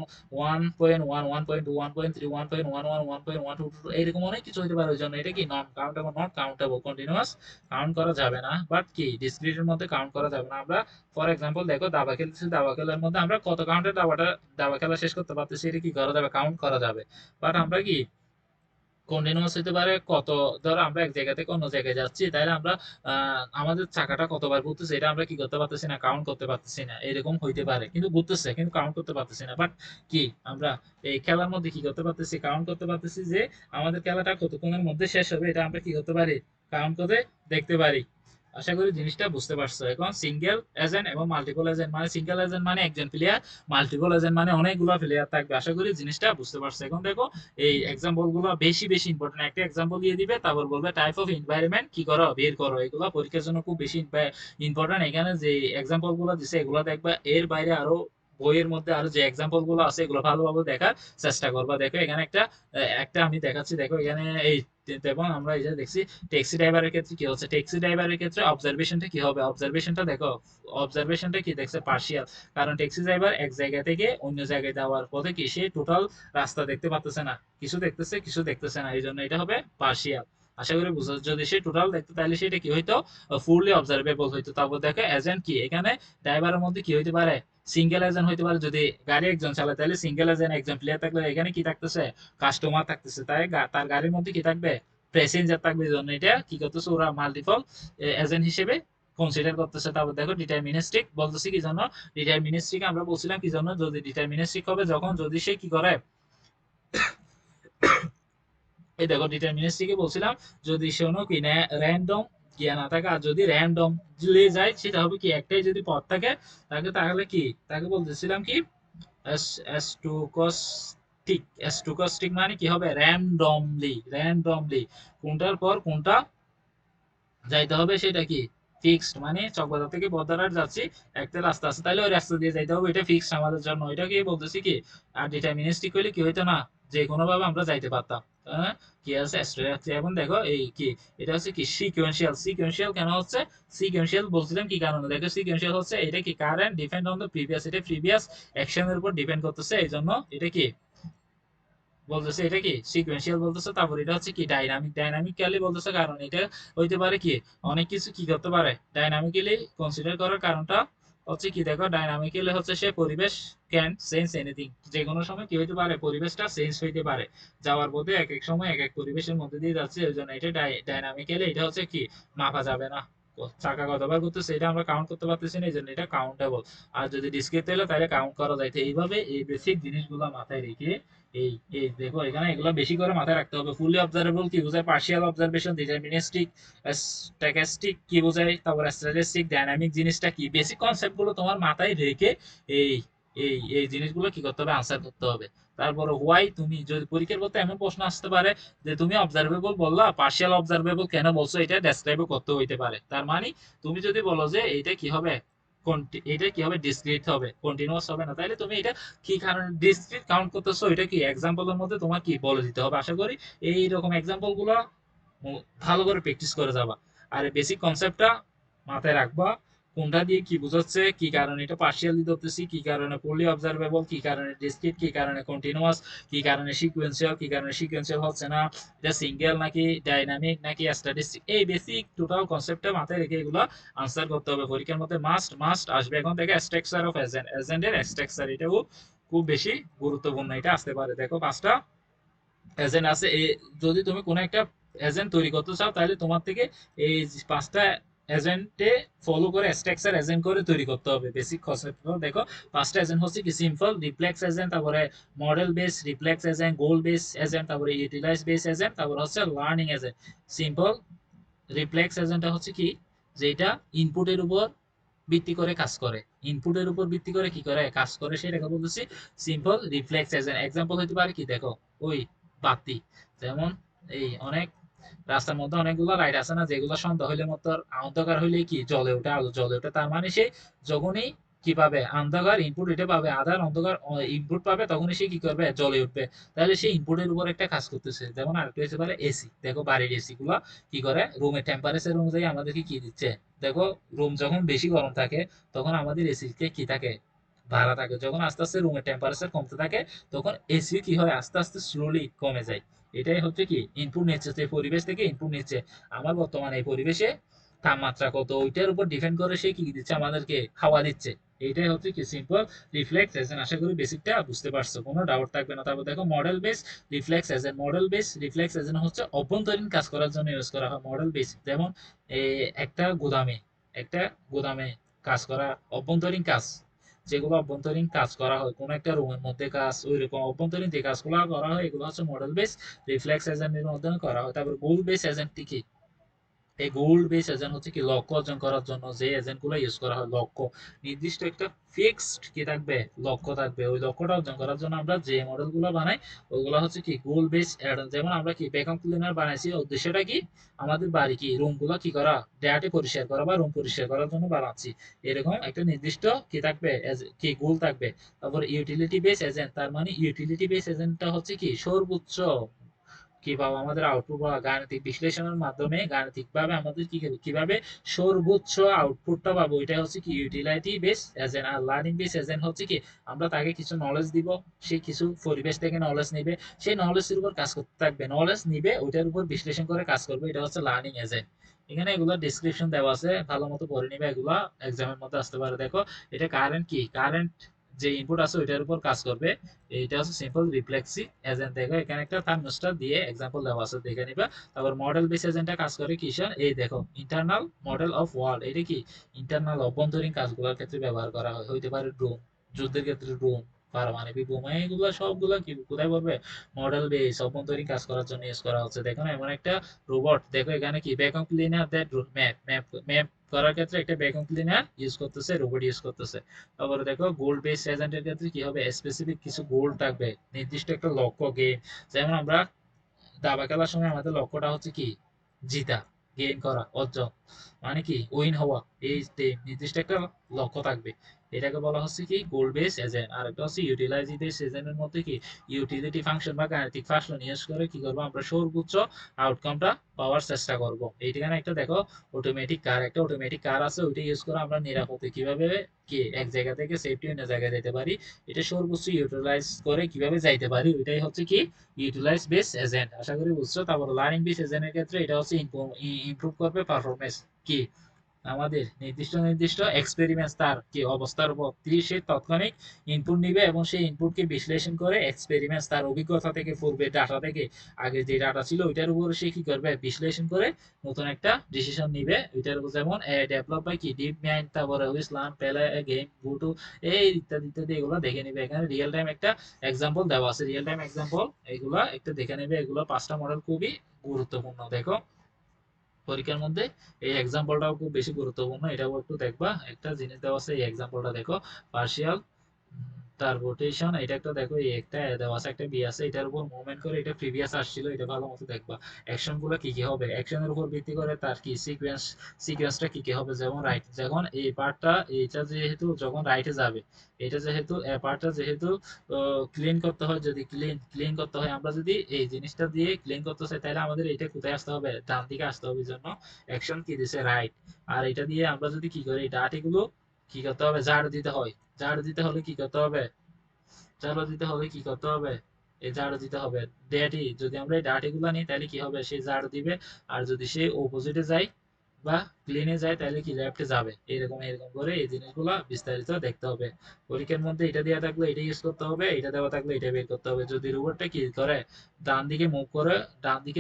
1.1, 1.2, 1.3, 1.11, 1.122 এরকম অনেক কিছু হতে পারে। ওই জন্য এটা কি non countable, not countable. Continuous count করা যাবে না, বাট কি ডিসক্রিটের মধ্যে কাউন্ট করা যাবে না। আমরা ফর এক্সাম্পল দেখো দাবা খেলতেছি, দাবা খেলার মধ্যে আমরা কত কাউন্টের দাবা খেলা শেষ করতে পারতেছি, এটা কি করা যাবে, কাউন্ট করা যাবে। বাট আমরা কি কন্টিনিউয়াস হতে পারে কত, ধরো আমরা এক জায়গা থেকে অন্য জায়গায় যাচ্ছি, তাহলে আমরা আমাদের চাকাটা কতবার ঘুরতেছে এটা আমরা কি করতে পারতেছি না, কাউন্ট করতে পারতেছি না। এরকম হইতে পারে, কিন্তু ঘুরতেছে কিন্তু কাউন্ট করতে পারতেছি না। বাট কি আমরা এই খেলার মধ্যে কি করতে পারতেছি, কাউন্ট করতে পারতেছি, যে আমাদের খেলাটা কতক্ষণের মধ্যে শেষ হবে এটা আমরা কি করতে পারি, কাউন্ট করে দেখতে পারি। আশা করি জিনিসটা বুঝতে পারছো। এখন সিঙ্গেল এজেন্ট এবং মাল্টিপল এজেন্ট, মানে সিঙ্গেল এজেন্ট মানে একজন প্লেয়ার, মাল্টিপল এজেন্ট মানে অনেকগুলো প্লেয়ার থাকবে। আশা করি জিনিসটা বুঝতে পারছো। এখন দেখো এই এক্সাম্পল গুলো বেশি বেশি ইম্পর্টেন্ট। একটা এক্সাম্পল দিয়ে দিবে, তারপর বলবে টাইপ অফ এনভায়রনমেন্ট কি করো, বের করো। এগুলো পরীক্ষার জন্য খুব বেশি ইম্পর্টেন্ট। এখানে যে এক্সাম্পল গুলো দিছে এগুলো দেখবা, এর বাইরে আরো বইয়ের মধ্যে আরো যে এক্সাম্পল গুলো আছে এগুলো ভালোভাবে দেখার চেষ্টা করবা। দেখো এখানে একটা আমি দেখাচ্ছি, দেখো এখানে এই এবং আমরা এই যে দেখছি ট্যাক্সি ড্রাইভারের ক্ষেত্রে কি হচ্ছে, ট্যাক্সি ড্রাইভারের ক্ষেত্রে অবজারভেশনটা কি হবে, অবজারভেশনটা দেখো, অবজারভেশনটা কি দেখছে পার্শিয়াল। কারণ ট্যাক্সি ড্রাইভার এক জায়গা থেকে অন্য জায়গায় যাওয়ার পথে কি সে টোটাল রাস্তা দেখতে পাচ্ছে না, কিছু দেখতেছে কিছু দেখতেছে না, এই জন্য এটা হবে পার্শিয়াল। আশা করি বুঝা, যদি সে টোটাল দেখতে তাহলে সেটা কি হইতো, ফুললি অবজারভেবল হইতো। তারপর দেখো এজেন্ট কি, এখানে ড্রাইভারের মধ্যে কি হইতে পারে, সিঙ্গেল এজেন্ট হইতে পারে। যদি গাড়ি একজন চালায় তাহলে সিঙ্গেল এজেন্ট, একজন প্লেয়ার থাকলে এখানে কি থাকতেছে, কাস্টমার থাকতেছে, তাই তার গাড়ির মধ্যে কি থাকবে, প্যাসেঞ্জার থাকবে। এই জন্য এটা কি করতেছে, ওরা মাল্টিপল এজেন্ট হিসেবে কনসিডার করতেছে। তারপর দেখো ডিটারমিনিস্টিক বলতেছি কি জন্য, ডিটারমিনিস্টিক আমরা বলছিলাম কি জন্য, যদি ডিটারমিনিস্টিক হবে যখন যদি সে কি করে, এই দেখো ডিটারমিনিস্টিকে বলছিলাম যদি শোনো কি না র্যান্ডম গিয়া না থাকে, আর যদি র্যান্ডম চলে যায় সেটা হবে কি, একটাই যদি পথ থাকে তাকে, তাহলে কি তাকে বলতেছিলাম কি স্টুকস্টিক। স্টুকস্টিক মানে কি হবে, র্যান্ডমলি, র্যান্ডমলি কোনটার পর কোনটা যাইতে হবে সেটা কি ফিক্সড, মানে চকবাজার থেকে বদারার যাচ্ছি, একটা রাস্তা আছে তাহলে ওই রাস্তা দিয়ে যাইতে হবে, এটা ফিক্সড আমাদের জন্য। এটা কি বলতেছি কি, আর ডিটারমিনিস্টিক হইলে কি হইতো না, যে কোনো ভাবে আমরা যাইতে পারতাম। কি আছে স্ট্রাকচার। এখন দেখো এই কি, এটা হচ্ছে কি সিকোয়েন্সিয়াল। সিকোয়েন্সিয়াল কেন হচ্ছে, সিকোয়েন্সিয়াল বলছিলাম কি কারণে, দেখো সিকোয়েন্সিয়াল হচ্ছে এটা কি current depend on the previous, এটা প্রিভিয়াস অ্যাকশনের উপর ডিপেন্ড করতেছে, এই জন্য এটা কি বলতেছে, এটা কি সিকোয়েন্সিয়াল বলতেছে। তারপর এটা হচ্ছে কি ডাইনামিক, ডাইনামিক্যালি বলতেছে কারণ এটা হইতে পারে কি অনেক কিছু কি করতে পারে, ডাইনামিক্যালি কনসিডার করার কারণটা হচ্ছে কি, দেখো ডাইনামিক্যালি হচ্ছে সে পরিবেশ ক্যান চেঞ্জ এনিথিং, যে কোনো সময় কি হইতে পারে, পরিবেশটা চেঞ্জ হইতে পারে। যাওয়ার পথে এক এক সময় এক এক পরিবেশের মধ্যে দিয়ে যাচ্ছে, ওই জন্য এটা ডাইনামিক্যালি এটা হচ্ছে কি মাপা যাবে না। চাকা কতবার করতেছে এটা আমরা কাউন্ট করতে পারতেছি না, এই জন্য এটা কাউন্টেবল। আর যদি ডিসক্রিট হলে তাহলে কাউন্ট করা যাইতে। এইভাবে এই বেসিক জিনিসগুলো মাথায় রেখে এই এই দেখো এখানে এগুলো বেশি করে মাথায় রাখতে হবে। ফুলি অবজারভেবল কি বোঝায়, পার্শিয়াল অবজারভেশন, ডিটারমিনিস্টিক, স্ট্যাটিস্টিক কি বোঝায়, তারপর স্ট্যাটিস্টিক, ডাইনামিক জিনিসটা কি, বেসিক কনসেপ্ট গুলো তোমার মাথায় রেখে এই এই জিনিসগুলো কি করতে হবে, আনসার করতে হবে। তারপর হোয়াই, তুমি যদি পরীক্ষার করতে এমন প্রশ্ন আসতে পারে যে তুমি অবজারভেবল বললা, পার্শিয়াল অবজারভেবল কেন বলছো, এটা ডেসক্রাইবও করতে হইতে পারে। তার মানে তুমি যদি বলো যে এইটা কি হবে, এটা কি হবে, ডিসক্রিট হবে, কন্টিনিউয়াস হবে না, তাহলে তুমি এটা কি কারণে ডিসক্রিট কাউন্ট করতেছো, এটা কি এক্সাম্পলের মধ্যে তোমার কি বলে দিতে হবে। আশা করি এই রকম এক্সাম্পল গুলো ভালো করে প্র্যাকটিস করে যাবা। আর বেসিক কনসেপ্টটা মাথায় রাখবা, কোনটা দিয়ে কি বোঝাচ্ছে, কি কারণে এটা পার্শিয়ালি ধরতেছি, কি কারণে ফুলি অবজারভেবল, কি কারণে ডিসক্রিট, কি কারণে কন্টিনিউয়াস, কি কারণে সিকোয়েন্সিয়াল, কি কারণে সিকোয়েন্সিয়াল হচ্ছে না, এটা সিঙ্গেল নাকি ডাইনামিক নাকি স্ট্যাটিস্টিক। এই বেসিক টোটাল কনসেপ্টটা মাথায় রেখে এগুলো আনসার করতে হবে। পরীক্ষার মধ্যে মাস্ট মাস্ট আসবে। এখন থেকে স্ট্রাকচার অফ এজেন্ট, এজেন্টের স্ট্রাকচার, এটাও খুব বেশি গুরুত্বপূর্ণ, এটা আসতে পারে। দেখো 5টা এজেন্ট আছে, যদি তুমি কোনো একটা এজেন্ট তৈরি করতে চাও তাহলে তোমার থেকে এই 5টা এজেন্টে ফলো করে স্ট্রাকচার এজেন্ট করে তৈরি করতে হবে। বেসিক কনসেপ্ট দেখো 5টা এজেন্ট হচ্ছে কি, সিম্পল রিফ্লেক্স এজেন্ট, তারপরে মডেল বেস রিফ্লেক্স এজেন্ট, গোল বেস এজেন্ট, তারপরে ইউটিলাইজ বেস এজেন্ট, তারপরে হচ্ছে লার্নিং এজেন্ট। সিম্পল রিফ্লেক্স এজেন্টটা হচ্ছে কি, যেটা ইনপুটের উপর ভিত্তি করে কাজ করে, ইনপুটের উপর ভিত্তি করে কি করে কাজ করে, সেটাকে বলতেছি সিম্পল রিফ্লেক্স এজেন্ট। এক্সাম্পল হতে পারে কি, দেখো ওই বাতি, যেমন এই অনেক রাস্তার মধ্যে অনেকগুলো লাইট আছে না, যেগুলো সন্ধ্যা হইলে মতো অন্ধকার হইলে কি জ্বলে ওঠে, আলো জ্বলে ওঠে, তার মানে সে যখনই কি পাবে অন্ধকার ইনপুট এটা পাবে, আধার অন্ধকার ইনপুট পাবে, তখনই সে কি করবে জ্বলে উঠবে। তাহলে সেই ইনপুটের উপর একটা কাজ করতেছে। যেমন আরেকটা হচ্ছে পারে এসি, দেখো বাড়ির এসি গুলো কি করে রুমের টেম্পারেচার অনুযায়ী আমাদেরকে কি দিচ্ছে। দেখো রুম যখন বেশি গরম থাকে তখন আমাদের এসি কে কি থাকে, ভাড়া থাকে। যখন আস্তে আস্তে রুমের টেম্পারেচার কমতে থাকে তখন এসি কি হয় আস্তে আস্তে স্লোলি কমে যায়। এটাই হচ্ছে কি ইনপুট নিচ্ছে, যে পরিবেশ থেকে ইনপুট নিচ্ছে। আমার বর্তমানে এই পরিবেশে তাপমাত্রা কত ওইটার উপর ডিপেন্ড করে সে কি দিচ্ছে, আমাদেরকে হাওয়া দিচ্ছে। এইটাই হচ্ছে কি সিম্পল রিফ্লেক্স এজেন্ট। আশা করি বেসিকটা বুঝতে পারছো, কোনো ডাউট থাকবে না। তারপর দেখো model base reflex agent. Model base reflex agent হচ্ছে অভ্যন্তরীণ কাজ করার জন্য ইউজ করা হয় মডেল বেস। যেমন একটা গুদামে একটা গুদামে কাজ করা অভ্যন্তরীণ কাজ, যেগুলো অভ্যন্তরীণ কাজ করা হয় কোন একটা রুমের মধ্যে কাজ, ওই রকম অভ্যন্তরীণ যে কাজগুলো করা হয় এগুলো হচ্ছে মডেল বেস রিফ্লেক্স এজেন্টের মাধ্যমে করা হয়। তারপর গোল বেস এজেন্ট কি, এই গোল্ড বেস এজেন্ট হচ্ছে কি লক্ষ্য অর্জন করার জন্য যে এজেন্ট গুলো ইউজ করা হয়। লক্ষ্য নির্দিষ্ট একটা ফিক্সড কি থাকবে, লক্ষ্য থাকবে, ওই লক্ষ্যটা অর্জন করার জন্য আমরা যে মডেল গুলো বানাই ওইগুলো হচ্ছে কি গোল বেস এজেন্ট। যেমন আমরা কি ভ্যাকুয়াম ক্লিনার বানাইছি, উদ্দেশ্যটা কি আমাদের বাড়ি কি রুম গুলো কি করা, ডেয়াটি পরিষ্কার করা বা রুম পরিষ্কার করার জন্য বানাচ্ছি। এরকম একটা নির্দিষ্ট কি থাকবে, কি গোল থাকবে। তারপর ইউটিলিটি বেস এজেন্ট, তার মানে ইউটিলিটি বেস এজেন্টটা হচ্ছে কি সর্বোচ্চ কিভাবে আমাদের আউটপুট বা গাণিতিক বিশ্লেষণের মাধ্যমে গাণিতিকভাবে আমাদের কিভাবে সর্বোচ্চ আউটপুটটা পাবো, এটা হচ্ছে কি utility base agent. Are learning base agent হচ্ছে কি আমরা তাকে কিছু নলেজ দিব, সে কিছু পরিবেশ থেকে নলেজ নিবে, সেই নলেজের উপর কাজ করতে থাকবে, নলেজ নিবে ওইটার উপর বিশ্লেষণ করে কাজ করবে, এটা হচ্ছে লার্নিং এজেন্ট। এখানে এগুলো ডিসক্রিপশন দেওয়া আছে, ভালো মতো পড়ে নিবে, এগুলা এক্সামের মধ্যে আসতে পারে। দেখো এটা কারেন্ট কি, কারেন্ট যে ইনপুট আছে ওইটার উপর কাজ করবে। এইটা হচ্ছে সিম্পল রিফ্লেক্সি এজেন্ট। দেখো এখানে একটা থার্মোস্টার দিয়ে এক্সাম্পল দেওয়া আছে, দেখে নিবা। তারপর মডেল বেস এজেন্টটা কাজ করে কিসের, এই দেখো ইন্টারনাল মডেল অফ ওয়ার্ল্ড। এটা কি ইন্টারনাল অভ্যন্তরীণ কাজগুলোর ক্ষেত্রে ব্যবহার করা হয়, হইতে পারে ড্রোন, যুদ্ধের ক্ষেত্রে ড্রোন, পারমাণবিক বোমা, এগুলো সবগুলো কি কোথায় পড়বে, মডেল বেস অভ্যন্তরীণ কাজ করার জন্য ইউজ করা হচ্ছে। দেখো না এমন একটা রোবট, দেখো এখানে কি vacuum cleaner that map map map করার ক্ষেত্রে একটা ভ্যাকুয়াম ক্লিনার ইউজ করতেছে, রোবট ইউজ করতেছে। তারপরে দেখো গোল বেস এজেন্টের ক্ষেত্রে কি হবে, স্পেসিফিক কিছু গোল থাকবে, নির্দিষ্ট একটা লক্ষ্য গেম। যেমন আমরা দাবা খেলার সময় আমাদের লক্ষ্যটা হচ্ছে কি জিতা, গেইন করা, অর্জন, মানে কি উইন হওয়া। এই যে নির্দিষ্ট একটা লক্ষ্য থাকবে, এটাকে বলা হচ্ছে কি গোল বেস এজেন্ট। আর একটা হচ্ছে ইউটিলাইজি বেস এজেন্টের মধ্যে কি ইউটিলিটি ফাংশন বা গাণিতিক ফাংশন ইউজ করে কি করবো আমরা সর্বোচ্চ আউটকামটা পাওয়ার চেষ্টা করব। এইখানে একটা দেখো অটোমেটিক কার, একটা অটোমেটিক কার আছে, ওইটা ইউজ করে আমরা নিরাপদে কিভাবে কি এক জায়গা থেকে সেফটি অন্য জায়গায় যেতে পারি, এটা সর্বোচ্চ ইউটিলাইজ করে কিভাবে যাইতে পারি, ওইটাই হচ্ছে কি ইউটিলাইজ বেস এজেন্ট। আশা করি বুঝছো। তারপর লার্নিং বেস এজেন্টের ক্ষেত্রে এটা হচ্ছে ইমপ্রুভ করবে পারফরমেন্স, কি আমাদের নির্দিষ্ট নির্দিষ্ট এক্সপেরিমেন্টস তার কি অবস্থার উপর সে তাৎক্ষণিক ইনপুট নিবে এবং সেই ইনপুটকে বিশ্লেষণ করে এক্সপেরিমেন্টস তার অভিজ্ঞতা থেকে পূর্বে ডাটা থেকে, আগে যে ডাটা ছিল ওইটার উপর সে কি করবে বিশ্লেষণ করে নতুন একটা ডিসিশন নিবে ওইটার উপর। যেমন ডেভেলপ বাই কি ডিপ মাইন্ড, তারপরে ইসলাম পেলে গেম বুটু, এই ইত্যাদি ইত্যাদি এগুলো দেখে নিবে। এখানে রিয়েল টাইম একটা এক্সাম্পল দেওয়া আছে, রিয়েল টাইম এক্সাম্পল এগুলো একটা দেখে নেবে। এগুলো পাঁচটা মডেল খুবই গুরুত্বপূর্ণ। দেখো পরীক্ষার মধ্যে এই এক্সাম্পলটাও খুব বেশি গুরুত্বপূর্ণ, এটাও একটু দেখবা। একটা জিনিস দেওয়া আছে, এই এক্সাম্পলটা দেখো, পার্শিয়াল তার রোটেশন, এটা একটা দেখো, এই একটা দেওয়া আছে, একটা বি আছে, এটার উপর মুভমেন্ট করে, এটা প্রিভিয়াস আসছিল, এটা ভালো মতো দেখবা। অ্যাকশন গুলো কি কি হবে, অ্যাকশনের উপর ভিত্তি করে তার কি সিকোয়েন্সটা কি কি হবে। যেমন রাইট, যখন এই পার্টটা এটা যেহেতু যখন রাইটে যাবে, এটা যেহেতু পার্টটা যেহেতু ক্লিন করতে হয়, যদি ক্লিন করতে হয়, আমরা যদি এই জিনিসটা দিয়ে ক্লিন করতে চাই তাহলে আমাদের এটা কোথায় আসতে হবে, ডান দিকে আসতে হবে। জন্য অ্যাকশন কি দিছে রাইট। আর এটা দিয়ে আমরা যদি কি করি, ডাটিগুলো কি করতে হবে, ঝাড়ু দিতে হয়। ঝাড়ু দিতে হলে কি করতে হবে, ঝাড়ু দিতে হলে কি করতে হবে, এই ঝাড়ু দিতে হবে। ড্যাটি যদি আমরা এই ডাটি গুলা নিই তাহলে কি হবে, সে ঝাড়ু দিবে। আর যদি সে অপোজিটে যায় বা ক্লিনে যায় তাহলে কি লেফটে যাবে। এরকম এরকম করে এই জিনিসগুলো বিস্তারিত দেখতে হবে। পরীক্ষার মধ্যে এটা দেওয়া থাকলে এটা ইউজ করতে হবে, এটা দেওয়া থাকলে এটা বের করতে হবে। যদি রোবটটা কি করে ডান দিকে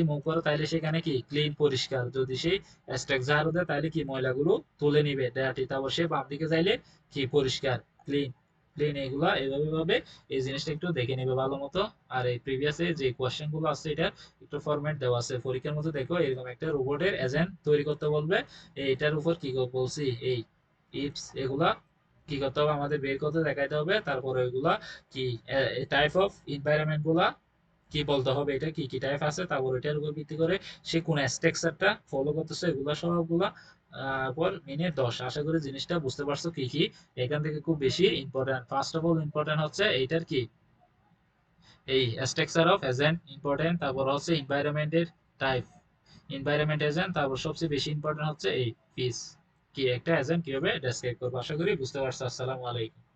মুভ করে তাহলে সেখানে কি ক্লিন পরিষ্কার, যদি সে স্ট্যাক ঝাড়ু দেয় তাহলে কি ময়লাগুলো তুলে নিবে ড্যাটি। তারপর সে বাম দিকে যাইলে কি পরিষ্কার, ক্লিন ক্লিন। এগুলা এভাবে ভাবে এই জিনিসটা একটু দেখে নেবে ভালো মতো। আর এই প্রিভিয়াসে যে কোয়েশ্চেন গুলো আছে এটা একটু ফরম্যাট দেওয়া আছে পরীক্ষার মধ্যে। দেখো এরকম একটা রোবটের এজেন্ট তৈরি করতে বলবে, এটার উপর কি বলছি, এই ইপস এগুলা কি করতে হবে আমাদের বের করতে দেখাইতে হবে। তারপরে ওইগুলা কি টাইপ অফ এনভায়রনমেন্ট গুলা কি বলতে হবে, এটা কি কি টাইপ আছে, তারপর এটার উপর ভিত্তি করে সে কোন স্ট্রাকচারটা ফলো করতেছে, এগুলা সবগুলা পর মিনিট 10। আশা করি জিনিসটা বুঝতে পারছো কি কি এখান থেকে খুব বেশি important. First of all important হচ্ছে এইটার কি, এই স্ট্রাকচার অফ এজেন্ট ইম্পর্টেন্ট, তারপর হচ্ছে এনভায়রনমেন্টের টাইপ, এনভায়রনমেন্ট এজেন্ট, তারপর সবচেয়ে বেশি ইম্পর্টেন্ট হচ্ছে এই পিস, কি একটা এজেন্ট কিভাবে ডেসক্রাইব করবো। আশা করি বুঝতে পারছো। আসসালামু আলাইকুম।